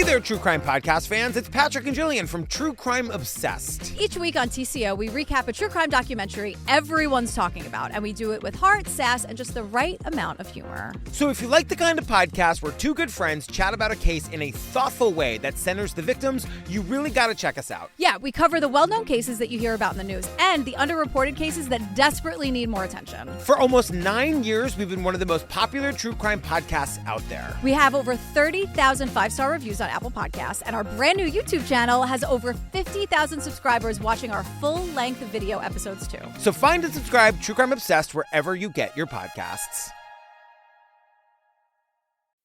Hey there, true crime podcast fans. It's Patrick and Jillian from True Crime Obsessed. Each week on TCO, we recap a true crime documentary everyone's talking about, and we do it with heart, sass, and just the right amount of humor. So if you like the kind of podcast where two good friends chat about a case in a thoughtful way that centers the victims, you really gotta check us out. Yeah, we cover the well-known cases that you hear about in the news and the underreported cases that desperately need more attention. For almost 9 years, we've been one of the most popular true crime podcasts out there. We have over 30,000 five-star reviews on Apple Podcasts, and our brand new YouTube channel has over 50,000 subscribers watching our full-length video episodes too. So find and subscribe True Crime Obsessed wherever you get your podcasts.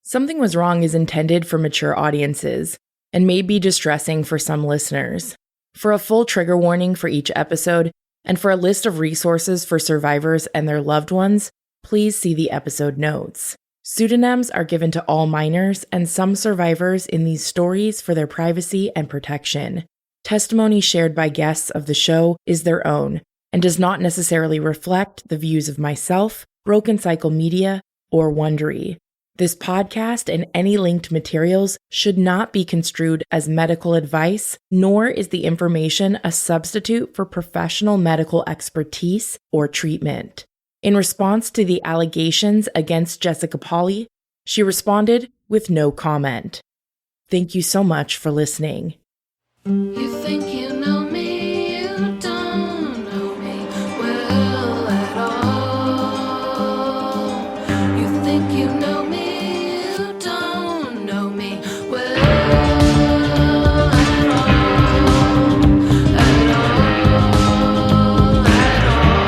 Something Was Wrong is intended for mature audiences and may be distressing for some listeners. For a full trigger warning for each episode and for a list of resources for survivors and their loved ones, please see the episode notes. Pseudonyms are given to all minors and some survivors in these stories for their privacy and protection. Testimony shared by guests of the show is their own and does not necessarily reflect the views of myself, Broken Cycle Media, or Wondery. This podcast and any linked materials should not be construed as medical advice, nor is the information a substitute for professional medical expertise or treatment. In response to the allegations against Jessica Pauley, she responded with no comment. Thank you so much for listening. You think you know me, you don't know me well at all. You think you know me, you don't know me well at all. At all.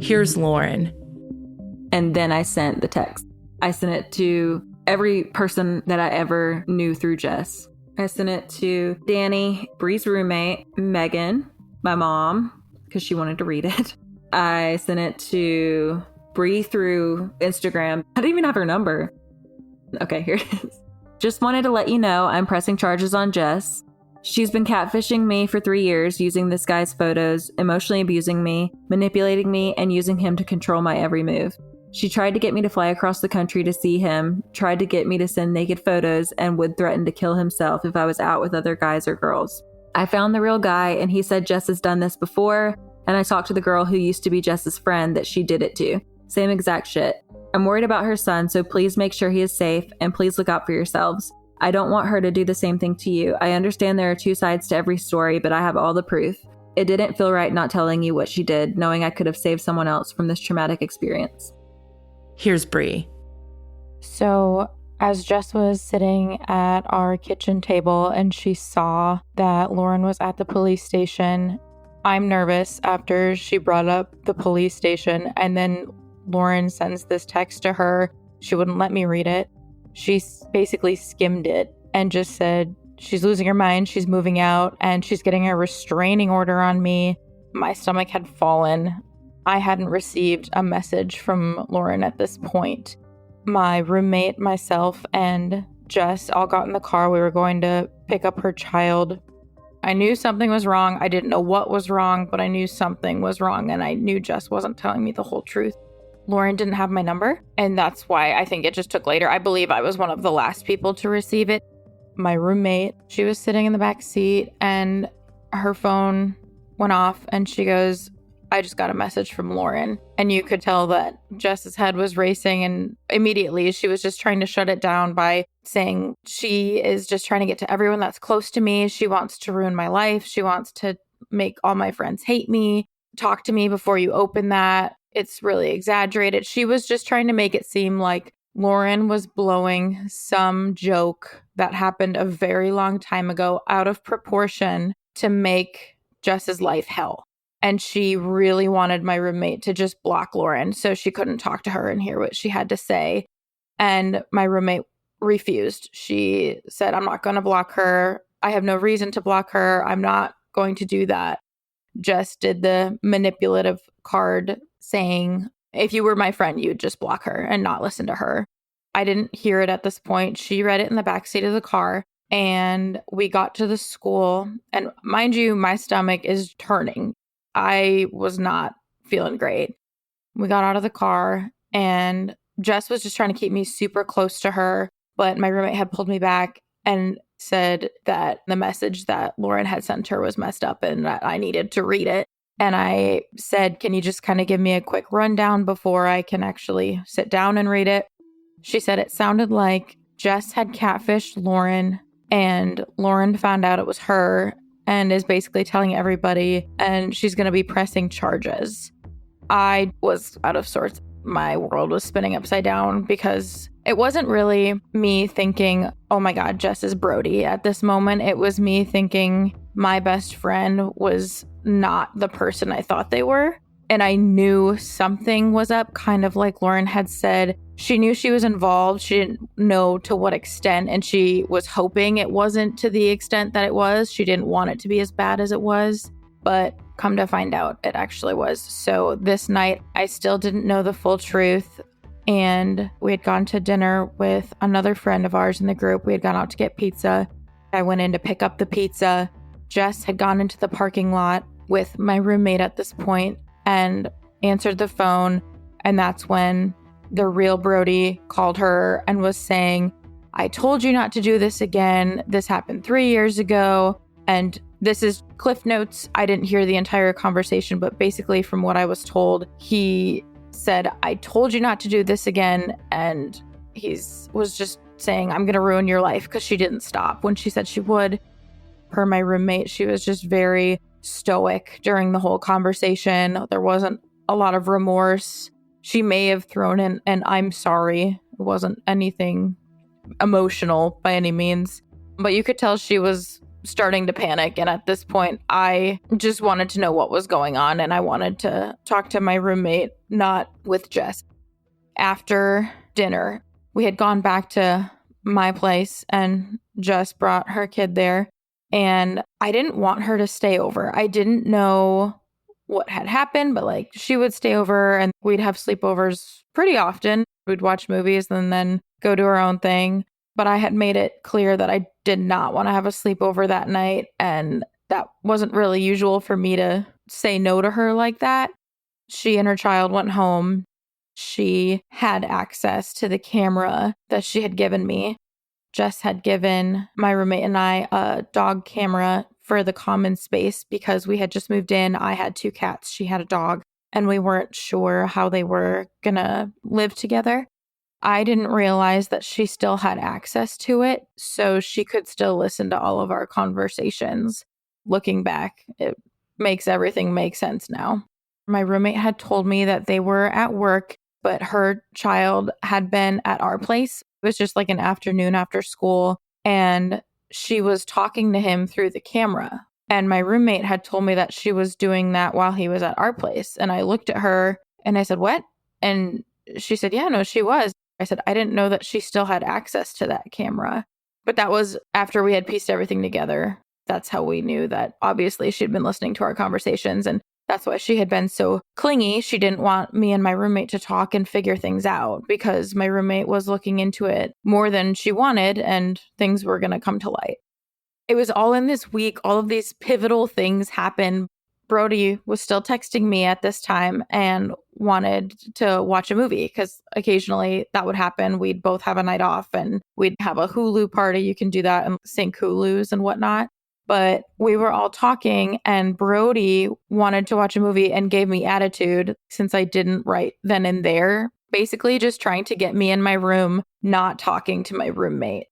Here's Lauren. And then I sent the text. I sent it to every person that I ever knew through Jess. I sent it to Danny, Bree's roommate, Megan, my mom, because she wanted to read it. I sent it to Bree through Instagram. I didn't even have her number. Okay, here it is. Just wanted to let you know I'm pressing charges on Jess. She's been catfishing me for 3 years, using this guy's photos, emotionally abusing me, manipulating me, and using him to control my every move. She tried to get me to fly across the country to see him, tried to get me to send naked photos, and would threaten to kill himself if I was out with other guys or girls. I found the real guy, and he said Jess has done this before, and I talked to the girl who used to be Jess's friend that she did it to. Same exact shit. I'm worried about her son, so please make sure he is safe, and please look out for yourselves. I don't want her to do the same thing to you. I understand there are two sides to every story, but I have all the proof. It didn't feel right not telling you what she did, knowing I could have saved someone else from this traumatic experience. Here's Bree. So as Jess was sitting at our kitchen table and she saw that Lauren was at the police station, I'm nervous after she brought up the police station, and then Lauren sends this text to her. She wouldn't let me read it. She basically skimmed it and just said, she's losing her mind, she's moving out, and she's getting a restraining order on me. My stomach had fallen. I hadn't received a message from Lauren at this point. My roommate, myself, and Jess all got in the car. We were going to pick up her child. I knew something was wrong. I didn't know what was wrong, but I knew something was wrong, and I knew Jess wasn't telling me the whole truth. Lauren didn't have my number, and that's why I think it just took later. I believe I was one of the last people to receive it. My roommate, she was sitting in the back seat, and her phone went off, and she goes, I just got a message from Lauren. And you could tell that Jess's head was racing, and immediately she was just trying to shut it down by saying she is just trying to get to everyone that's close to me. She wants to ruin my life. She wants to make all my friends hate me. Talk to me before you open that. It's really exaggerated. She was just trying to make it seem like Lauren was blowing some joke that happened a very long time ago out of proportion to make Jess's life hell. And she really wanted my roommate to just block Lauren so she couldn't talk to her and hear what she had to say. And my roommate refused. She said, I'm not going to block her. I have no reason to block her. I'm not going to do that. Just did the manipulative card saying, if you were my friend, you'd just block her and not listen to her. I didn't hear it at this point. She read it in the backseat of the car, and we got to the school. And mind you, my stomach is turning. I was not feeling great. We got out of the car, and Jess was just trying to keep me super close to her. But my roommate had pulled me back and said that the message that Lauren had sent her was messed up and that I needed to read it. And I said, can you just kind of give me a quick rundown before I can actually sit down and read it? She said it sounded like Jess had catfished Lauren, and Lauren found out it was her and is basically telling everybody, and she's going to be pressing charges. I was out of sorts. My world was spinning upside down because it wasn't really me thinking, oh my God, Jess is Brody at this moment. It was me thinking my best friend was not the person I thought they were. And I knew something was up, kind of like Lauren had said. She knew she was involved. She didn't know to what extent, and she was hoping it wasn't to the extent that it was. She didn't want it to be as bad as it was. But come to find out, it actually was. So this night, I still didn't know the full truth. And we had gone to dinner with another friend of ours in the group. We had gone out to get pizza. I went in to pick up the pizza. Jess had gone into the parking lot with my roommate at this point and answered the phone. And that's when the real Brody called her and was saying, I told you not to do this again. This happened 3 years ago. And this is Cliff Notes. I didn't hear the entire conversation, but basically from what I was told, he said, I told you not to do this again. And he was just saying, I'm going to ruin your life, because she didn't stop when she said she would. Per my roommate, she was just very stoic during the whole conversation. There wasn't a lot of remorse. She may have thrown in an I'm sorry. It wasn't anything emotional by any means, but you could tell she was starting to panic. And at this point, I just wanted to know what was going on, and I wanted to talk to my roommate, not with Jess. After dinner, we had gone back to my place, and Jess brought her kid there, and I didn't want her to stay over. I didn't know what had happened, but like, she would stay over and we'd have sleepovers pretty often. We'd watch movies and then go do our own thing. But I had made it clear that I did not want to have a sleepover that night. And that wasn't really usual for me to say no to her like that. She and her child went home. She had access to the camera that she had given me. Jess had given my roommate and I a dog camera for the common space because we had just moved in. I had 2 cats. She had a dog. And we weren't sure how they were going to live together. I didn't realize that she still had access to it, so she could still listen to all of our conversations. Looking back, it makes everything make sense now. My roommate had told me that they were at work, but her child had been at our place. It was just like an afternoon after school, and she was talking to him through the camera. And my roommate had told me that she was doing that while he was at our place. And I looked at her and I said, what? And she said, yeah, no, she was. I said, I didn't know that she still had access to that camera. But that was after we had pieced everything together. That's how we knew that obviously she'd been listening to our conversations. And that's why she had been so clingy. She didn't want me and my roommate to talk and figure things out because my roommate was looking into it more than she wanted and things were going to come to light. It was all in this week. All of these pivotal things happened. Brody was still texting me at this time and wanted to watch a movie because occasionally that would happen. We'd both have a night off and we'd have a Hulu party. You can do that and sync Hulus and whatnot. But we were all talking and Brody wanted to watch a movie and gave me attitude since I didn't right then and there, basically just trying to get me in my room, not talking to my roommate.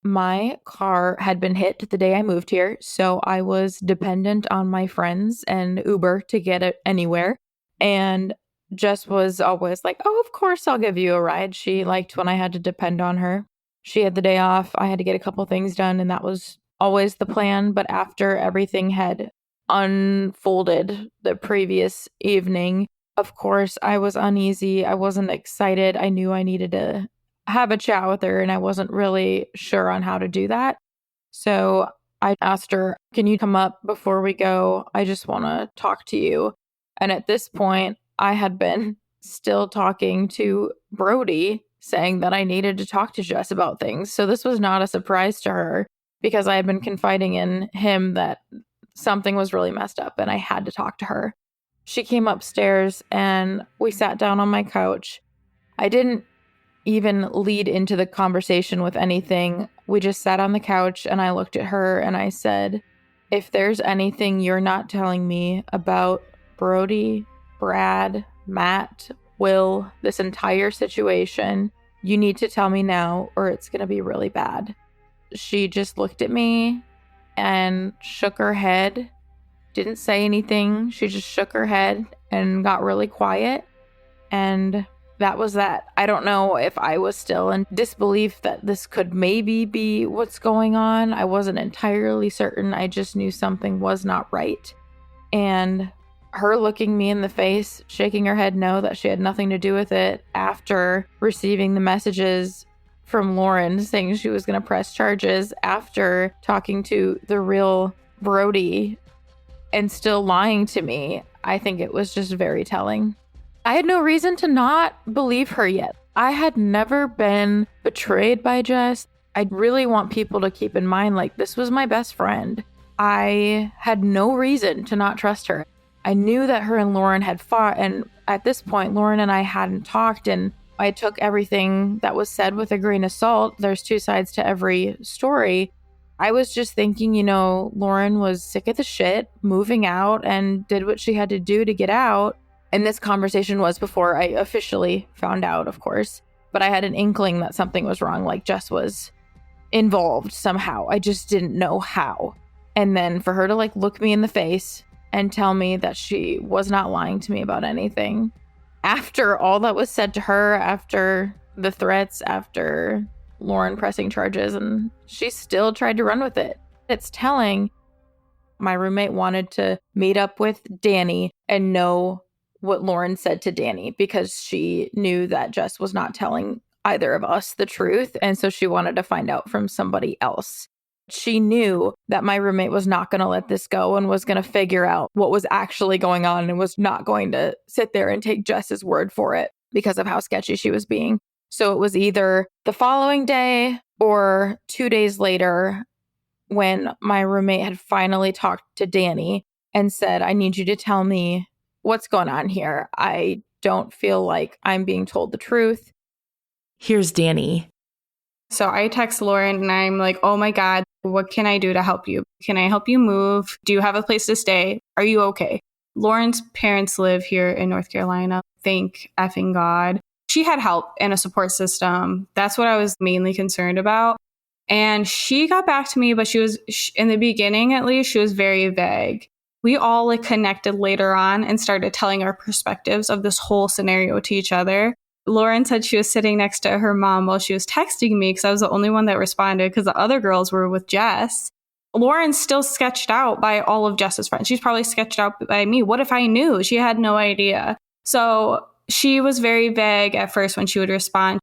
My car had been hit the day I moved here, so I was dependent on my friends and Uber to get it anywhere. And Jess was always like, oh, of course I'll give you a ride. She liked when I had to depend on her. She had the day off. I had to get a couple things done, and that was always the plan. But after everything had unfolded the previous evening, of course, I was uneasy. I wasn't excited. I knew I needed to have a chat with her, and I wasn't really sure on how to do that. So I asked her, can you come up before we go? I just want to talk to you. And at this point, I had been still talking to Brody, saying that I needed to talk to Jess about things. So this was not a surprise to her because I had been confiding in him that something was really messed up and I had to talk to her. She came upstairs and we sat down on my couch. I didn't even lead into the conversation with anything. We just sat on the couch and I looked at her and I said, if there's anything you're not telling me about Brody, Brad, Matt, Will, this entire situation, you need to tell me now or it's going to be really bad. She just looked at me and shook her head, didn't say anything. She just shook her head and got really quiet. And that was that. I don't know if I was still in disbelief that this could maybe be what's going on. I wasn't entirely certain. I just knew something was not right. And her looking me in the face, shaking her head no, that she had nothing to do with it, after receiving the messages from Lauren saying she was going to press charges, after talking to the real Brody and still lying to me, I think it was just very telling. I had no reason to not believe her yet. I had never been betrayed by Jess. I really want people to keep in mind, like, this was my best friend. I had no reason to not trust her. I knew that her and Lauren had fought, and at this point, Lauren and I hadn't talked, and I took everything that was said with a grain of salt. There's two sides to every story. I was just thinking, Lauren was sick of the shit, moving out, and did what she had to do to get out. And this conversation was before I officially found out, of course. But I had an inkling that something was wrong, like Jess was involved somehow. I just didn't know how. And then for her to look me in the face and tell me that she was not lying to me about anything. After all that was said to her, after the threats, after Lauren pressing charges, and she still tried to run with it. It's telling. My roommate wanted to meet up with Danny and know what Lauren said to Danny because she knew that Jess was not telling either of us the truth. And so she wanted to find out from somebody else. She knew that my roommate was not going to let this go and was going to figure out what was actually going on and was not going to sit there and take Jess's word for it because of how sketchy she was being. So it was either the following day or 2 days later when my roommate had finally talked to Danny and said, I need you to tell me what's going on here. I don't feel like I'm being told the truth. Here's Danny. So I text Lauren and I'm like, oh my God, what can I do to help you? Can I help you move? Do you have a place to stay? Are you okay? Lauren's parents live here in North Carolina. Thank effing God. She had help and a support system. That's what I was mainly concerned about. And she got back to me, but she was, in the beginning at least, she was very vague. We all connected later on and started telling our perspectives of this whole scenario to each other. Lauren said she was sitting next to her mom while she was texting me because I was the only one that responded because the other girls were with Jess. Lauren's still sketched out by all of Jess's friends. She's probably sketched out by me. What if I knew? She had no idea. So she was very vague at first when she would respond.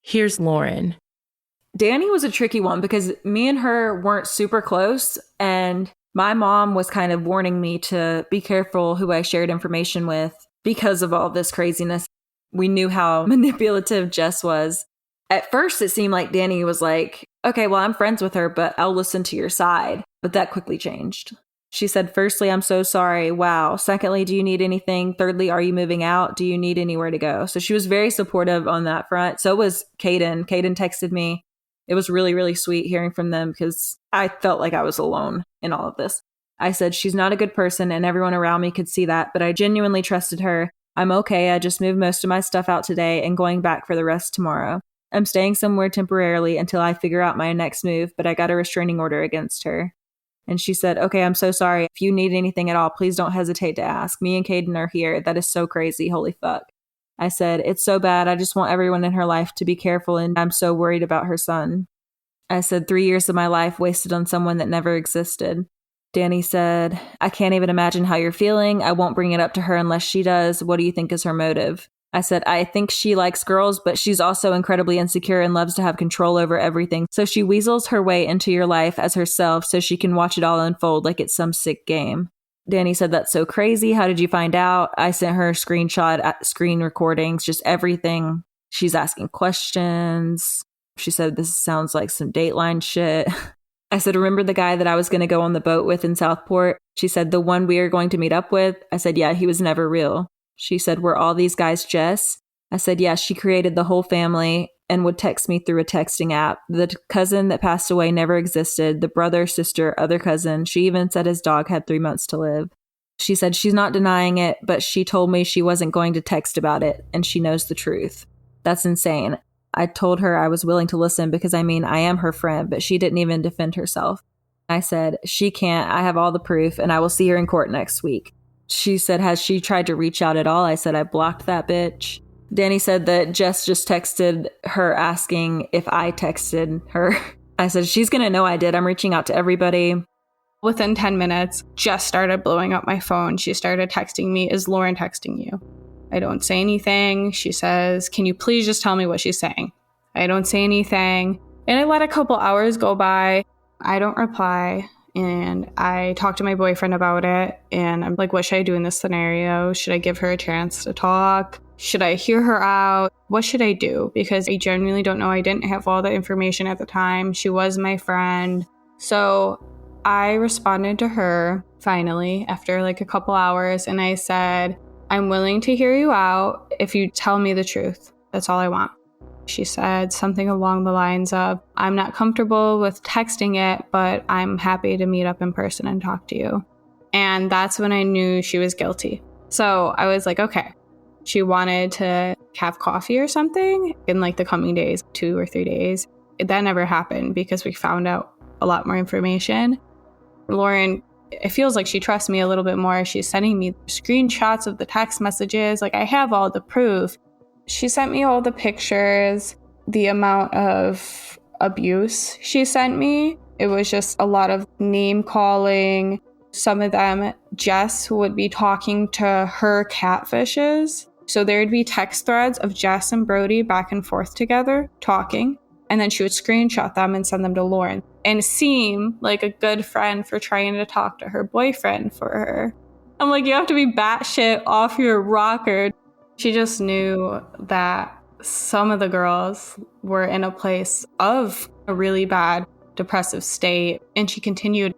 Here's Lauren. Danny was a tricky one because me and her weren't super close, and my mom was kind of warning me to be careful who I shared information with because of all this craziness. We knew how manipulative Jess was. At first, it seemed like Danny was like, okay, well, I'm friends with her, but I'll listen to your side. But that quickly changed. She said, firstly, I'm so sorry. Wow. Secondly, do you need anything? Thirdly, are you moving out? Do you need anywhere to go? So she was very supportive on that front. So was Caden. Caden texted me. It was really, really sweet hearing from them because I felt like I was alone in all of this. I said, she's not a good person and everyone around me could see that, but I genuinely trusted her. I'm okay. I just moved most of my stuff out today and going back for the rest tomorrow. I'm staying somewhere temporarily until I figure out my next move, but I got a restraining order against her. And she said, okay, I'm so sorry. If you need anything at all, please don't hesitate to ask. Me and Caden are here. That is so crazy. Holy fuck. I said, it's so bad. I just want everyone in her life to be careful and I'm so worried about her son. I said, 3 years of my life wasted on someone that never existed. Danny said, I can't even imagine how you're feeling. I won't bring it up to her unless she does. What do you think is her motive? I said, I think she likes girls, but she's also incredibly insecure and loves to have control over everything. So she weasels her way into your life as herself so she can watch it all unfold like it's some sick game. Danny said, that's so crazy. How did you find out? I sent her screen recordings, just everything. She's asking questions. She said, this sounds like some Dateline shit. I said, remember the guy that I was going to go on the boat with in Southport? She said, the one we are going to meet up with? I said, yeah, he was never real. She said, were all these guys Jess? I said, yeah, she created the whole family and would text me through a texting app. The cousin that passed away never existed. The brother, sister, other cousin. She even said his dog had 3 months to live. She said she's not denying it, but she told me she wasn't going to text about it, and she knows the truth. That's insane. I told her I was willing to listen because, I am her friend, but she didn't even defend herself. I said, she can't. I have all the proof, and I will see her in court next week. She said, has she tried to reach out at all? I said, I blocked that bitch. Danny said that Jess just texted her asking if I texted her. I said, she's going to know I did. I'm reaching out to everybody. Within 10 minutes, Jess started blowing up my phone. She started texting me, is Lauren texting you? I don't say anything. She says, can you please just tell me what she's saying? I don't say anything. And I let a couple hours go by. I don't reply. And I talked to my boyfriend about it. And I'm like, what should I do in this scenario? Should I give her a chance to talk? Should I hear her out? What should I do? Because I genuinely don't know. I didn't have all the information at the time. She was my friend. So I responded to her finally after like a couple hours. And I said, I'm willing to hear you out if you tell me the truth. That's all I want. She said something along the lines of, I'm not comfortable with texting it, but I'm happy to meet up in person and talk to you. And that's when I knew she was guilty. So I was like, okay. She wanted to have coffee or something in like the coming days, 2 or 3 days. That never happened because we found out a lot more information. Lauren, it feels like she trusts me a little bit more. She's sending me screenshots of the text messages. Like I have all the proof. She sent me all the pictures, the amount of abuse she sent me. It was just a lot of name calling. Some of them, Jess would be talking to her catfishes. So there'd be text threads of Jess and Brody back and forth together talking. And then she would screenshot them and send them to Lauren and seem like a good friend for trying to talk to her boyfriend for her. I'm like, you have to be batshit off your rocker. She just knew that some of the girls were in a place of a really bad depressive state. And she continued.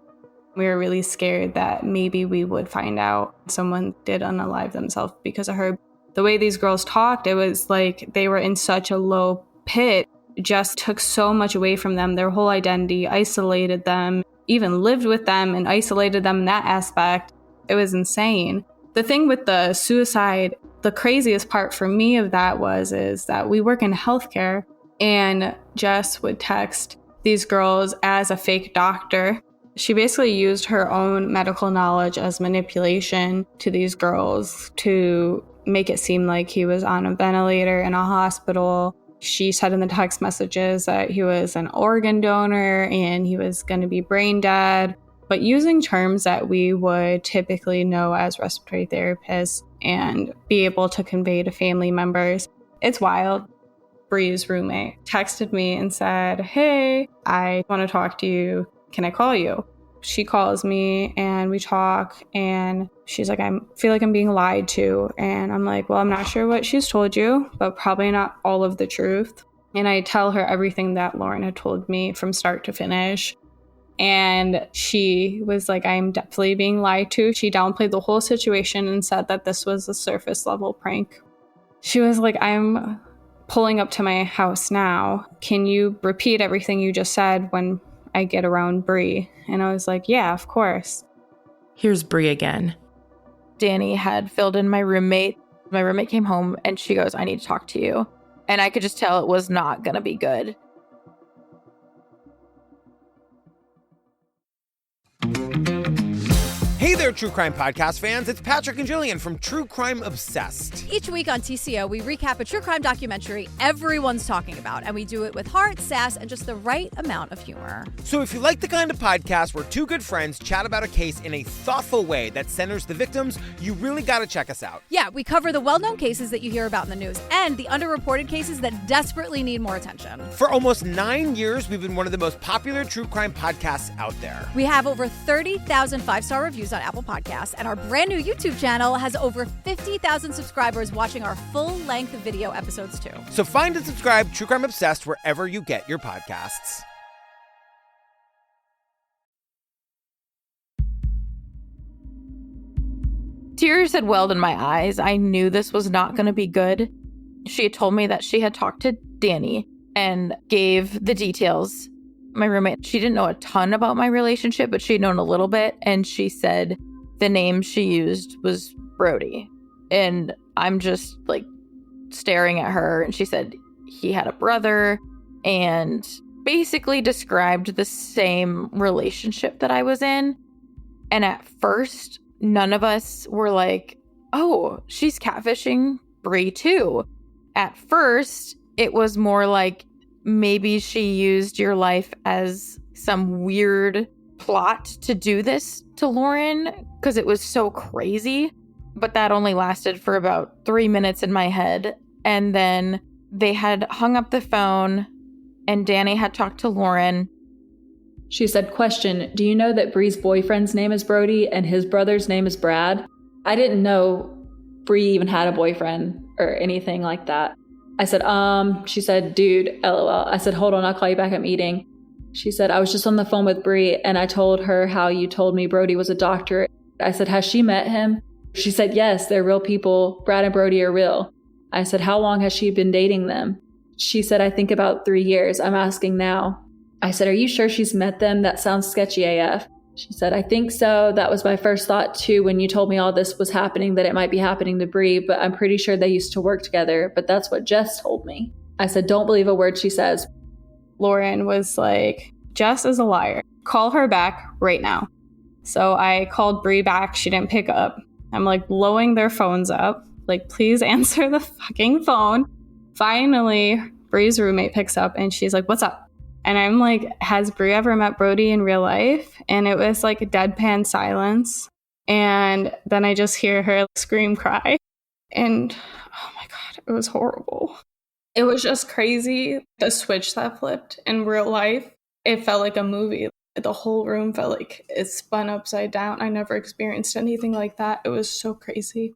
We were really scared that maybe we would find out someone did unalive themselves because of her. The way these girls talked, it was like they were in such a low pit. Just took so much away from them, their whole identity, isolated them, even lived with them and isolated them in that aspect. It was insane. The thing with the suicide, the craziest part for me of that is that we work in healthcare and Jess would text these girls as a fake doctor. She basically used her own medical knowledge as manipulation to these girls to make it seem like he was on a ventilator in a hospital. She said in the text messages that he was an organ donor and he was going to be brain dead, but using terms that we would typically know as respiratory therapists and be able to convey to family members. It's wild. Bree's roommate texted me and said, hey, I want to talk to you. Can I call you? She calls me and we talk and she's like, I feel like I'm being lied to. And I'm like, well, I'm not sure what she's told you, but probably not all of the truth. And I tell her everything that Lauren had told me from start to finish. And she was like, I'm definitely being lied to. She downplayed the whole situation and said that this was a surface level prank. She was like, I'm pulling up to my house now. Can you repeat everything you just said when I get around Bree? And I was like, yeah, of course. Here's Bree again. Danny had filled in my roommate. My roommate came home and she goes, I need to talk to you. And I could just tell it was not going to be good. Hey there, True Crime Podcast fans. It's Patrick and Jillian from True Crime Obsessed. Each week on TCO, we recap a true crime documentary everyone's talking about, and we do it with heart, sass, and just the right amount of humor. So if you like the kind of podcast where two good friends chat about a case in a thoughtful way that centers the victims, you really got to check us out. Yeah, we cover the well-known cases that you hear about in the news and the underreported cases that desperately need more attention. For almost 9 years, we've been one of the most popular true crime podcasts out there. We have over 30,000 five-star reviews on Apple Podcasts, and our brand new YouTube channel has over 50,000 subscribers watching our full-length video episodes too. So find and subscribe True Crime Obsessed wherever you get your podcasts. Tears had welled in my eyes. I knew this was not going to be good. She had told me that she had talked to Danny and gave the details. My roommate, she didn't know a ton about my relationship, but she'd known a little bit. And she said the name she used was Brody. And I'm just like staring at her. And she said he had a brother and basically described the same relationship that I was in. And at first, none of us were like, oh, she's catfishing Bree too. At first, it was more like maybe she used your life as some weird plot to do this to Lauren because it was so crazy. But that only lasted for about 3 minutes in my head. And then they had hung up the phone and Danny had talked to Lauren. She said, question, do you know that Bree's boyfriend's name is Brody and his brother's name is Brad? I didn't know Bree even had a boyfriend or anything like that. I said, she said, dude, LOL. I said, hold on, I'll call you back, I'm eating. She said, I was just on the phone with Bree and I told her how you told me Brody was a doctor. I said, has she met him? She said, yes, they're real people. Brad and Brody are real. I said, how long has she been dating them? She said, I think about 3 years. I'm asking now. I said, are you sure she's met them? That sounds sketchy AF. She said, I think so. That was my first thought too when you told me all this was happening, that it might be happening to Bree, but I'm pretty sure they used to work together, but that's what Jess told me. I said, don't believe a word she says. Lauren was like, Jess is a liar. Call her back right now. So I called Bree back. She didn't pick up. I'm like blowing their phones up. Like, please answer the fucking phone. Finally, Bree's roommate picks up and she's like, what's up? And I'm like, has Bree ever met Brody in real life? And it was like a deadpan silence. And then I just hear her scream, cry. And oh my God, it was horrible. It was just crazy. The switch that flipped in real life, it felt like a movie. The whole room felt like it spun upside down. I never experienced anything like that. It was so crazy.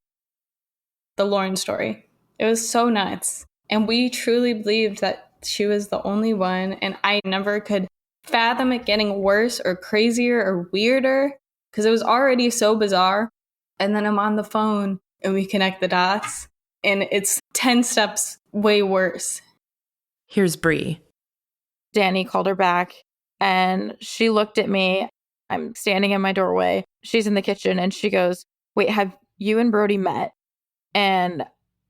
The Lauren story. It was so nuts. And we truly believed that she was the only one, and I never could fathom it getting worse or crazier or weirder because it was already so bizarre. And then I'm on the phone and we connect the dots and it's 10 steps way worse. Here's Bree. Danny called her back and she looked at me. I'm standing in my doorway. She's in the kitchen and she goes, wait, have you and Brody met? And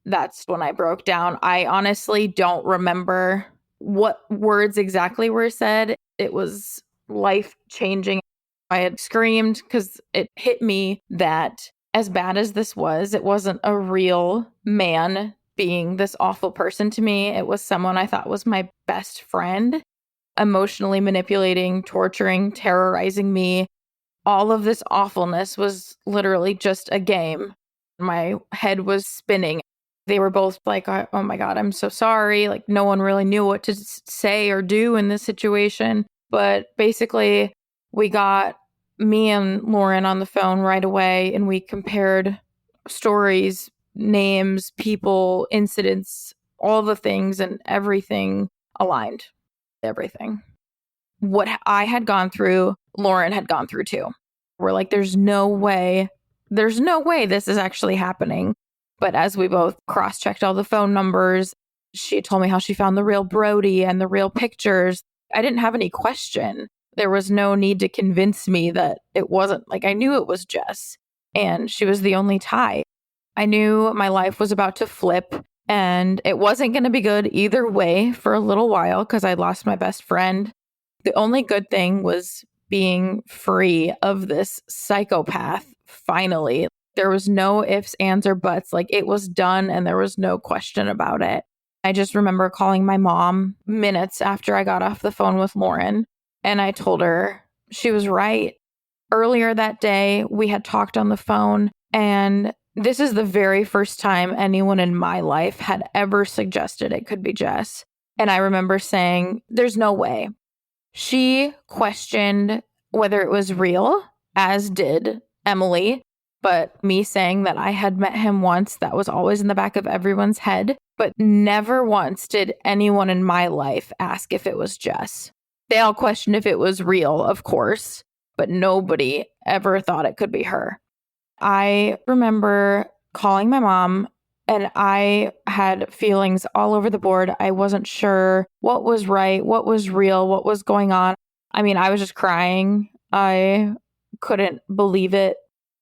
that's when I broke down. I honestly don't remember what words exactly were said. It was life-changing. I had screamed because it hit me that as bad as this was, it wasn't a real man being this awful person to me. It was someone I thought was my best friend, emotionally manipulating, torturing, terrorizing me. All of this awfulness was literally just a game. My head was spinning. They were both like, oh my God, I'm so sorry. Like, no one really knew what to say or do in this situation. But basically, we got me and Lauren on the phone right away and we compared stories, names, people, incidents, all the things, and everything aligned. Everything. What I had gone through, Lauren had gone through too. We're like, there's no way this is actually happening. But as we both cross-checked all the phone numbers, she told me how she found the real Brody and the real pictures. I didn't have any question. There was no need to convince me that it wasn't. Like, I knew it was Jess, and she was the only tie. I knew my life was about to flip, and it wasn't going to be good either way for a little while because I lost my best friend. The only good thing was being free of this psychopath. Finally, there was no ifs, ands, or buts. Like, it was done and there was no question about it. I just remember calling my mom minutes after I got off the phone with Lauren, and I told her she was right. Earlier that day, we had talked on the phone, and this is the very first time anyone in my life had ever suggested it could be Jess. And I remember saying, there's no way. She questioned whether it was real, as did Emily. But me saying that I had met him once, that was always in the back of everyone's head. But never once did anyone in my life ask if it was Jess. They all questioned if it was real, of course, but nobody ever thought it could be her. I remember calling my mom, and I had feelings all over the board. I wasn't sure what was right, what was real, what was going on. I mean, I was just crying. I couldn't believe it.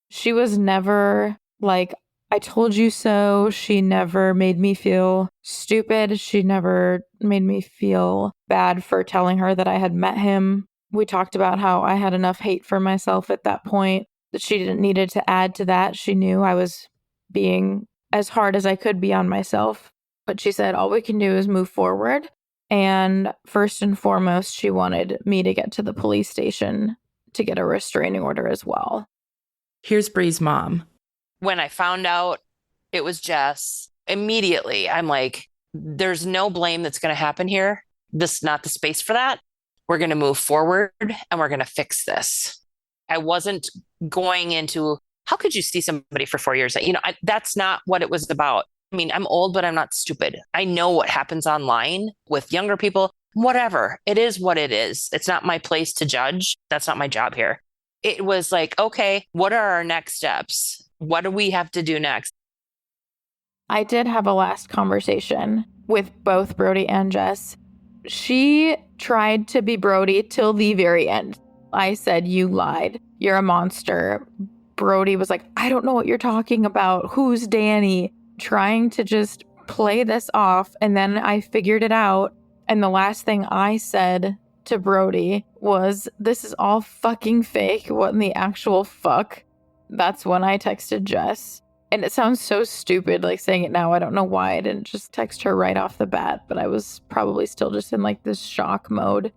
She was never like, I told you so. She never made me feel stupid. She never made me feel bad for telling her that I had met him. We talked about how I had enough hate for myself at that point that she didn't needed to add to that. She knew I was being as hard as I could be on myself. But she said, all we can do is move forward. And first and foremost, she wanted me to get to the police station to get a restraining order as well. Here's Bree's mom. When I found out it was Jess, immediately I'm like, there's no blame that's going to happen here. This is not the space for that. We're going to move forward and we're going to fix this. I wasn't going into, how could you see somebody for 4 years? That's not what it was about. I mean, I'm old, but I'm not stupid. I know what happens online with younger people, whatever. It is what it is. It's not my place to judge. That's not my job here. It was like, okay, what are our next steps? What do we have to do next? I did have a last conversation with both Brody and Jess. She tried to be Brody till the very end. I said, you lied. You're a monster. Brody was like, I don't know what you're talking about. Who's Danny? Trying to just play this off. And then I figured it out. And the last thing I said to Brody was, this is all fucking fake. What in the actual fuck? That's when I texted Jess. And it sounds so stupid, like saying it now. I don't know why I didn't just text her right off the bat, but I was probably still just in like this shock mode.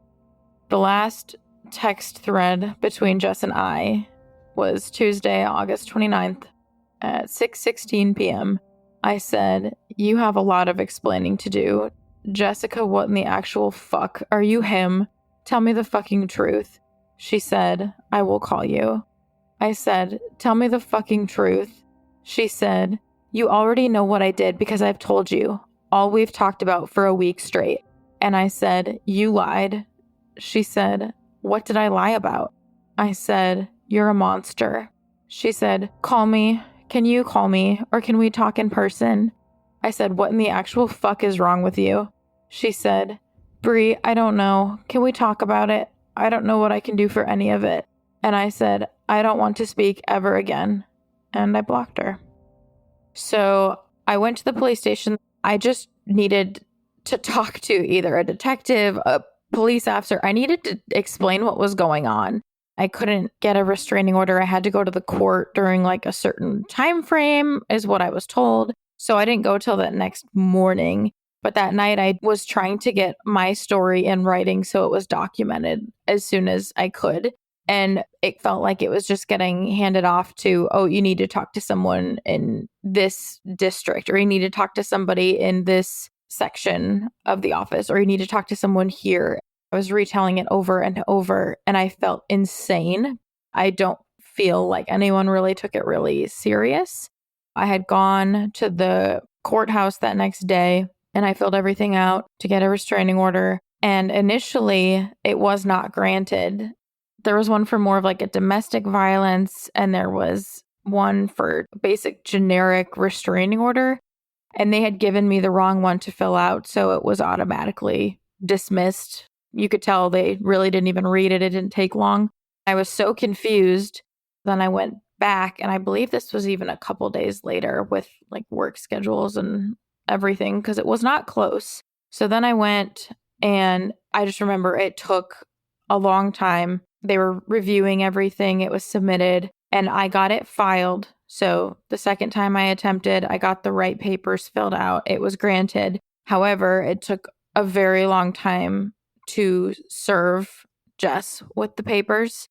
The last text thread between Jess and I was Tuesday, August 29th at 6:16 p.m. I said, you have a lot of explaining to do. Jessica, what in the actual fuck? Are you him? Tell me the fucking truth. She said, I will call you. I said, tell me the fucking truth. She said, you already know what I did because I've told you. All we've talked about for a week straight. And I said, you lied. She said, what did I lie about? I said, you're a monster. She said, call me. Can you call me? Or can we talk in person? I said, what in the actual fuck is wrong with you? She said, Bree, I don't know. Can we talk about it? I don't know what I can do for any of it. And I said, I don't want to speak ever again. And I blocked her. So I went to the police station. I just needed to talk to either a detective, a police officer. I needed to explain what was going on. I couldn't get a restraining order. I had to go to the court during like a certain time frame is what I was told. So I didn't go till that next morning. But that night I was trying to get my story in writing so it was documented as soon as I could. And it felt like it was just getting handed off to, oh, you need to talk to someone in this district, or you need to talk to somebody in this section of the office, or you need to talk to someone here. I was retelling it over and over, and I felt insane. I don't feel like anyone really took it really serious. I had gone to the courthouse that next day, and I filled everything out to get a restraining order. And initially, it was not granted. There was one for more of like a domestic violence, and there was one for basic generic restraining order. And they had given me the wrong one to fill out, so it was automatically dismissed. You could tell they really didn't even read it. It didn't take long. I was so confused. Then I went back, and I believe this was even a couple days later with like work schedules and everything, because it was not close. So then I went, and I just remember it took a long time. They were reviewing everything. It was submitted and I got it filed. So the second time I attempted, I got the right papers filled out. It was granted. However, it took a very long time to serve Jess with the papers.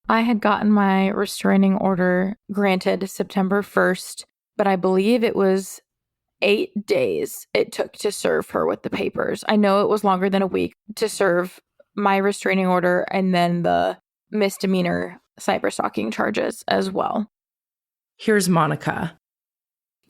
I had gotten my restraining order granted September 1st, but I believe it was 8 days it took to serve her with the papers. I know it was longer than a week to serve my restraining order and then the misdemeanor cyberstalking charges as well. Here's Monica.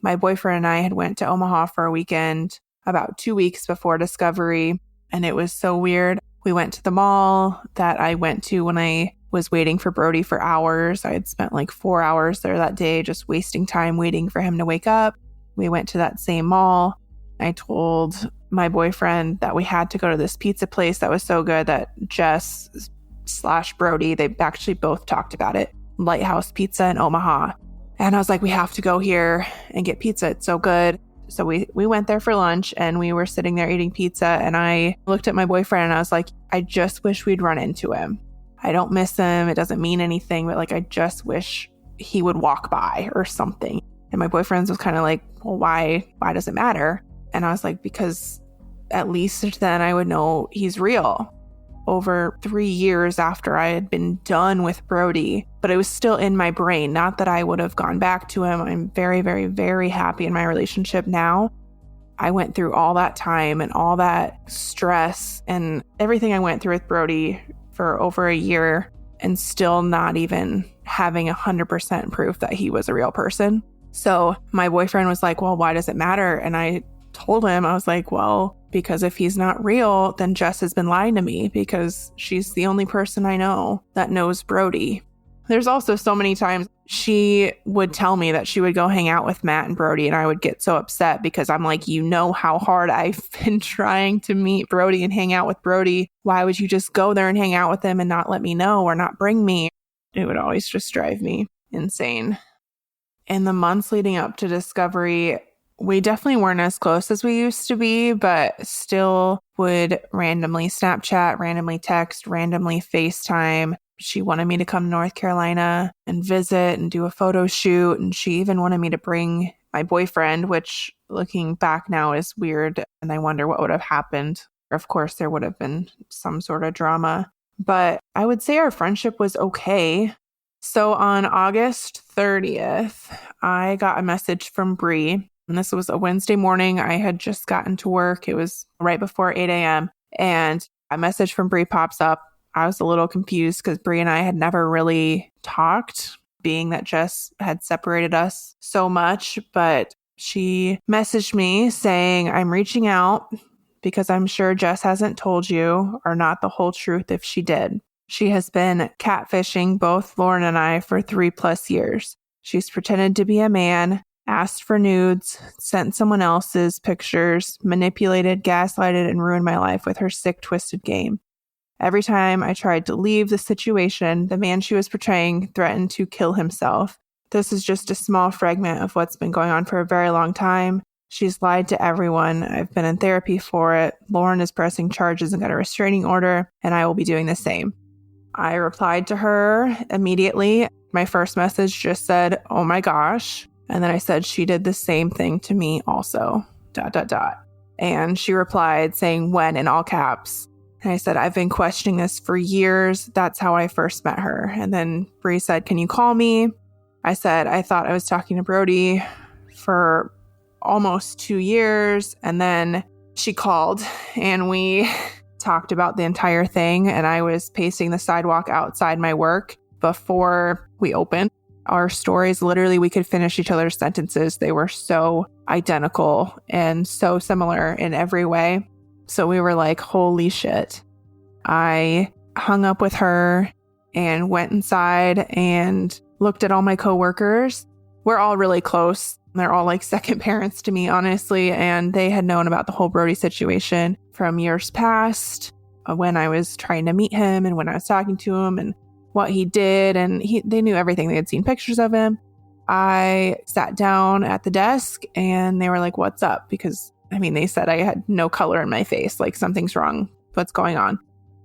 My boyfriend and I had went to Omaha for a weekend about 2 weeks before discovery, and it was so weird. We went to the mall that I went to when I was waiting for Brody for hours. I had spent like 4 hours there that day just wasting time waiting for him to wake up. We went to that same mall. I told my boyfriend that we had to go to this pizza place that was so good that Jess/Brody, they actually both talked about it. Lighthouse Pizza in Omaha. And I was like, we have to go here and get pizza. It's so good. So we went there for lunch and we were sitting there eating pizza. And I looked at my boyfriend and I was like, I just wish we'd run into him. I don't miss him. It doesn't mean anything, but like, I just wish he would walk by or something. And my boyfriend was kind of like, well, why does it matter? And I was like, because at least then I would know he's real. Over 3 years after I had been done with Brody, but it was still in my brain. Not that I would have gone back to him. I'm very, very, very happy in my relationship now. I went through all that time and all that stress and everything I went through with Brody for over a year and still not even having 100% proof that he was a real person. So my boyfriend was like, well, why does it matter? And I told him, I was like, well, because if he's not real, then Jess has been lying to me because she's the only person I know that knows Brody. There's also so many times she would tell me that she would go hang out with Matt and Brody, and I would get so upset because I'm like, you know how hard I've been trying to meet Brody and hang out with Brody. Why would you just go there and hang out with him and not let me know or not bring me? It would always just drive me insane. In the months leading up to discovery, we definitely weren't as close as we used to be, but still would randomly Snapchat, randomly text, randomly FaceTime. She wanted me to come to North Carolina and visit and do a photo shoot. And she even wanted me to bring my boyfriend, which looking back now is weird. And I wonder what would have happened. Of course, there would have been some sort of drama, but I would say our friendship was okay. So on August 30th, I got a message from Bree. And this was a Wednesday morning. I had just gotten to work. It was right before 8 a.m. And a message from Bree pops up. I was a little confused because Bree and I had never really talked, being that Jess had separated us so much. But she messaged me saying, I'm reaching out because I'm sure Jess hasn't told you or not the whole truth if she did. She has been catfishing both Lauren and I for 3+ years. She's pretended to be a man, asked for nudes, sent someone else's pictures, manipulated, gaslighted, and ruined my life with her sick, twisted game. Every time I tried to leave the situation, the man she was portraying threatened to kill himself. This is just a small fragment of what's been going on for a very long time. She's lied to everyone. I've been in therapy for it. Lauren is pressing charges and got a restraining order, and I will be doing the same. I replied to her immediately. My first message just said, oh my gosh. And then I said, she did the same thing to me also, ... And she replied saying, when, in all caps. And I said, I've been questioning this for years. That's how I first met her. And then Bree said, can you call me? I said, I thought I was talking to Brody for almost 2 years. And then she called and we talked about the entire thing. And I was pacing the sidewalk outside my work before we opened. Our stories, literally, we could finish each other's sentences. They were so identical and so similar in every way. So we were like, holy shit. I hung up with her and went inside and looked at all my coworkers. We're all really close. They're all like second parents to me, honestly. And they had known about the whole Brody situation from years past, when I was trying to meet him and when I was talking to him and what he did. And they knew everything. They had seen pictures of him. I sat down at the desk and they were like, what's up? Because they said I had no color in my face, like something's wrong. What's going on?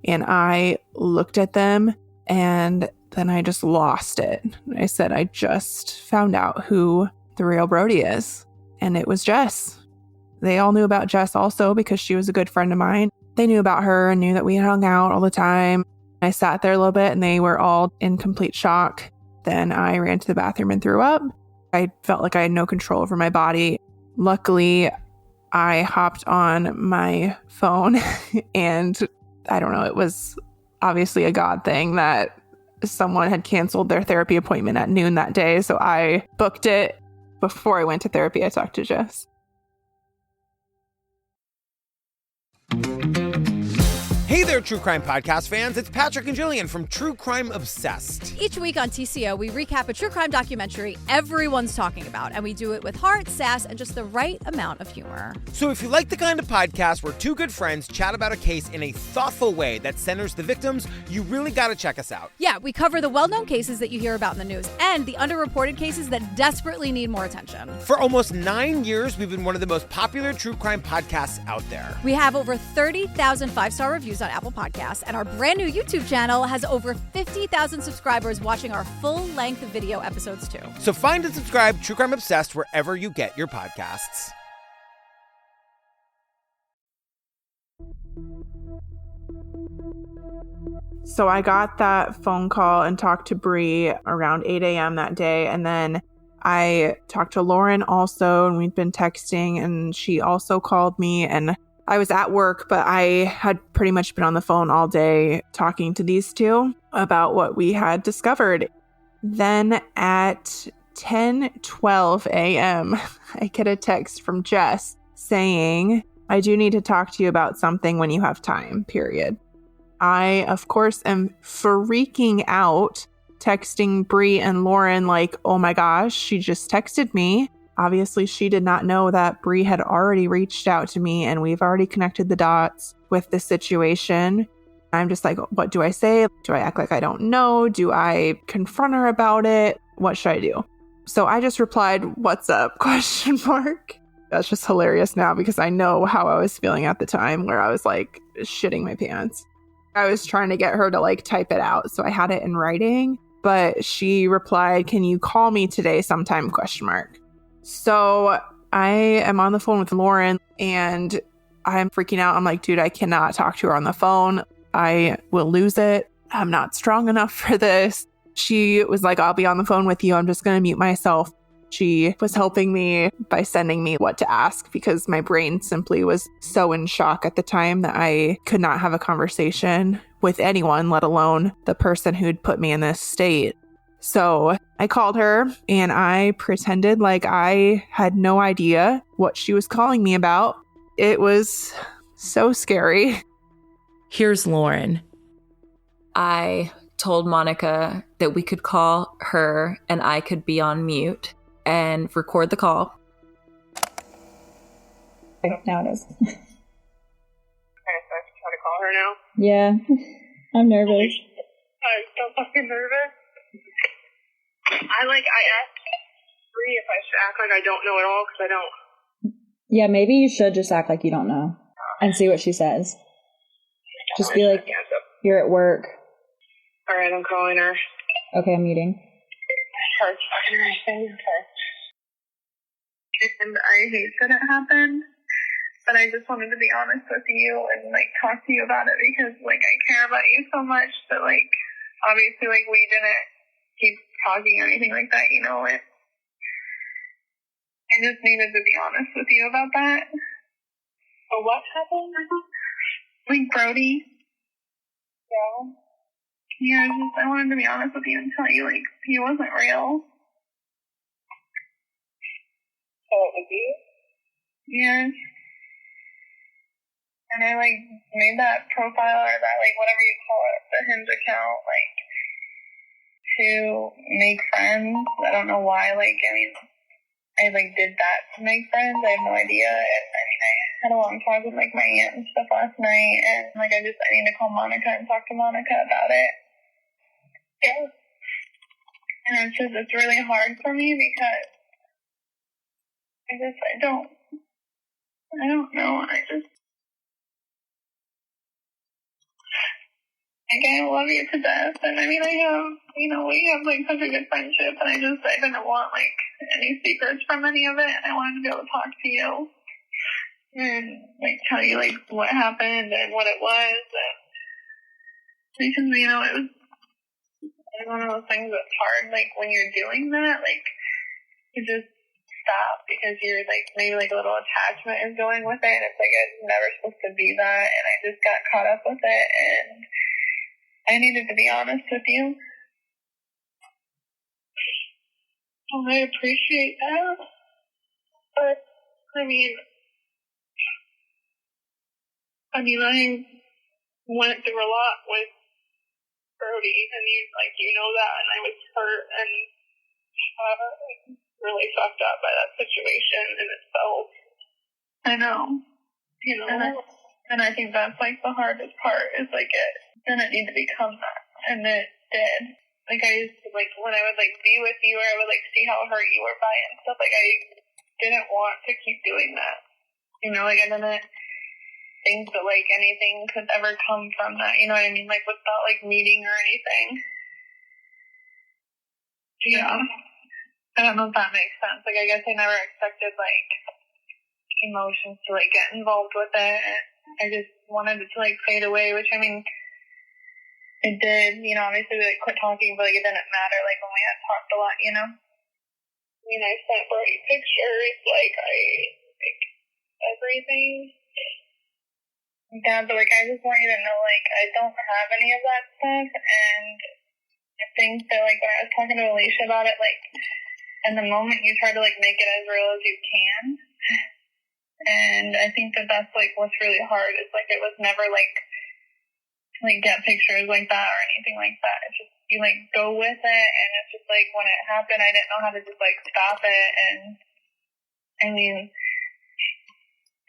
And I looked at them And then I just lost it. I said, I just found out who the real Brody is. And it was Jess. They all knew about Jess also because she was a good friend of mine. They knew about her and knew that we hung out all the time. I sat there a little bit and they were all in complete shock. Then I ran to the bathroom and threw up. I felt like I had no control over my body. Luckily, I hopped on my phone and I don't know, it was obviously a God thing that someone had canceled their therapy appointment at noon that day. So I booked it. Before I went to therapy, I talked to Jess. Hey there, True Crime Podcast fans. It's Patrick and Jillian from True Crime Obsessed. Each week on TCO, we recap a true crime documentary everyone's talking about, and we do it with heart, sass, and just the right amount of humor. So if you like the kind of podcast where two good friends chat about a case in a thoughtful way that centers the victims, you really got to check us out. Yeah, we cover the well-known cases that you hear about in the news and the underreported cases that desperately need more attention. For almost 9 years, we've been one of the most popular true crime podcasts out there. We have over 30,000 five-star reviews on Apple Podcasts, and our brand new YouTube channel has over 50,000 subscribers watching our full-length video episodes too. So find and subscribe True Crime Obsessed wherever you get your podcasts. So I got that phone call and talked to Bree around 8 a.m. that day. And then I talked to Lauren also, and we'd been texting, and she also called me. And I was at work, but I had pretty much been on the phone all day talking to these two about what we had discovered. Then at 10:12 a.m., I get a text from Jess saying, I do need to talk to you about something when you have time, period. I, of course, am freaking out, texting Bree and Lauren like, oh my gosh, she just texted me. Obviously, she did not know that Bree had already reached out to me and we've already connected the dots with this situation. I'm just like, what do I say? Do I act like I don't know? Do I confront her about it? What should I do? So I just replied, what's up? ? That's just hilarious now because I know how I was feeling at the time where I was like shitting my pants. I was trying to get her to like type it out. So I had it in writing, but she replied, can you call me today sometime? ? So I am on the phone with Lauren and I'm freaking out. I'm like, dude, I cannot talk to her on the phone. I will lose it. I'm not strong enough for this. She was like, I'll be on the phone with you. I'm just going to mute myself. She was helping me by sending me what to ask because my brain simply was so in shock at the time that I could not have a conversation with anyone, let alone the person who'd put me in this state. So I called her and I pretended like I had no idea what she was calling me about. It was so scary. Here's Lauren. I told Monica that we could call her and I could be on mute and record the call. Now it is. Okay, so I have to try to call her now? Yeah, I'm nervous. I'm so fucking nervous. I asked Bree if I should act like I don't know at all because I don't. Yeah, maybe you should just act like you don't know and see what she says. Just be like, you're at work. All right, I'm calling her. Okay, I'm muting. Her fucking everything. Okay. And I hate that it happened, but I just wanted to be honest with you and like talk to you about it because like I care about you so much that like obviously like we didn't keep talking or anything like that, you know. I just needed to be honest with you about that. So what happened? Like Brody. Yeah, I wanted to be honest with you and tell you like he wasn't real. So it was you? Yeah. And I like made that profile or that like whatever you call it, the Hinge account, like to make friends. I don't know why, like I like did that to make friends. I have no idea. And I had a long talk with like my aunt and stuff last night, and like I need to call Monica and talk to Monica about it. Yeah. And it's really hard for me because I don't know. Like, I love you to death. And I mean, I have, we have, like, such a good friendship. And I didn't want, like, any secrets from any of it. And I wanted to be able to talk to you and, like, tell you, like, what happened and what it was. And because, it was one of those things that's hard, like, when you're doing that, like, to just stop because you're, like, maybe, like, a little attachment is going with it. And it's, like, it's never supposed to be that. And I just got caught up with it. And I needed to be honest with you. And I appreciate that. But, I went through a lot with Brody, and you know that, and I was hurt and really fucked up by that situation in itself. I know. And I think that's, like, the hardest part is, like, it didn't need to become that. And it did. Like, I used to, like, when I would, like, be with you or I would, like, see how hurt you were by it and stuff, like, I didn't want to keep doing that. Like, I didn't think that, like, anything could ever come from that. You know what I mean? Like, without, like, meeting or anything. Yeah. I don't know if that makes sense. Like, I guess I never expected, like, emotions to, like, get involved with it. I just wanted it to, like, fade away, which, it did. Obviously we, like, quit talking, but, like, it didn't matter, like, when we had talked a lot, I sent Brody pictures, like, everything. Yeah, but, like, I just want you to know, like, I don't have any of that stuff, and I think that, like, when I was talking to Alicia about it, like, in the moment you try to, like, make it as real as you can. And I think that that's, like, what's really hard is, like, it was never, like, get pictures like that or anything like that. It's just, you, like, go with it, and it's just, like, when it happened, I didn't know how to just, like, stop it, and,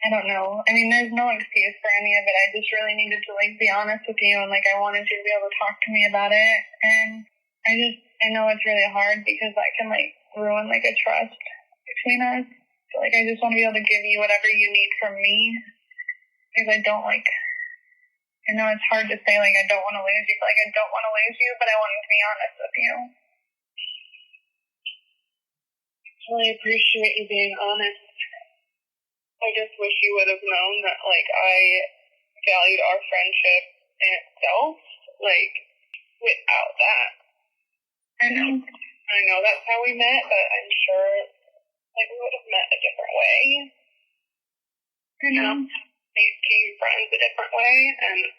I don't know. There's no excuse for any of it. I just really needed to, like, be honest with you, and, like, I wanted you to be able to talk to me about it, and I know it's really hard because that can, like, ruin, like, a trust between us. So, like, I just want to be able to give you whatever you need from me, because I don't, like, I know it's hard to say, like, I don't want to lose you, but, like, I don't want to lose you, but I want to be honest with you. I really appreciate you being honest. I just wish you would have known that, like, I valued our friendship in itself, like, without that. I know that's how we met, but I'm sure, like, we would have met a different way. We became friends a different way, and,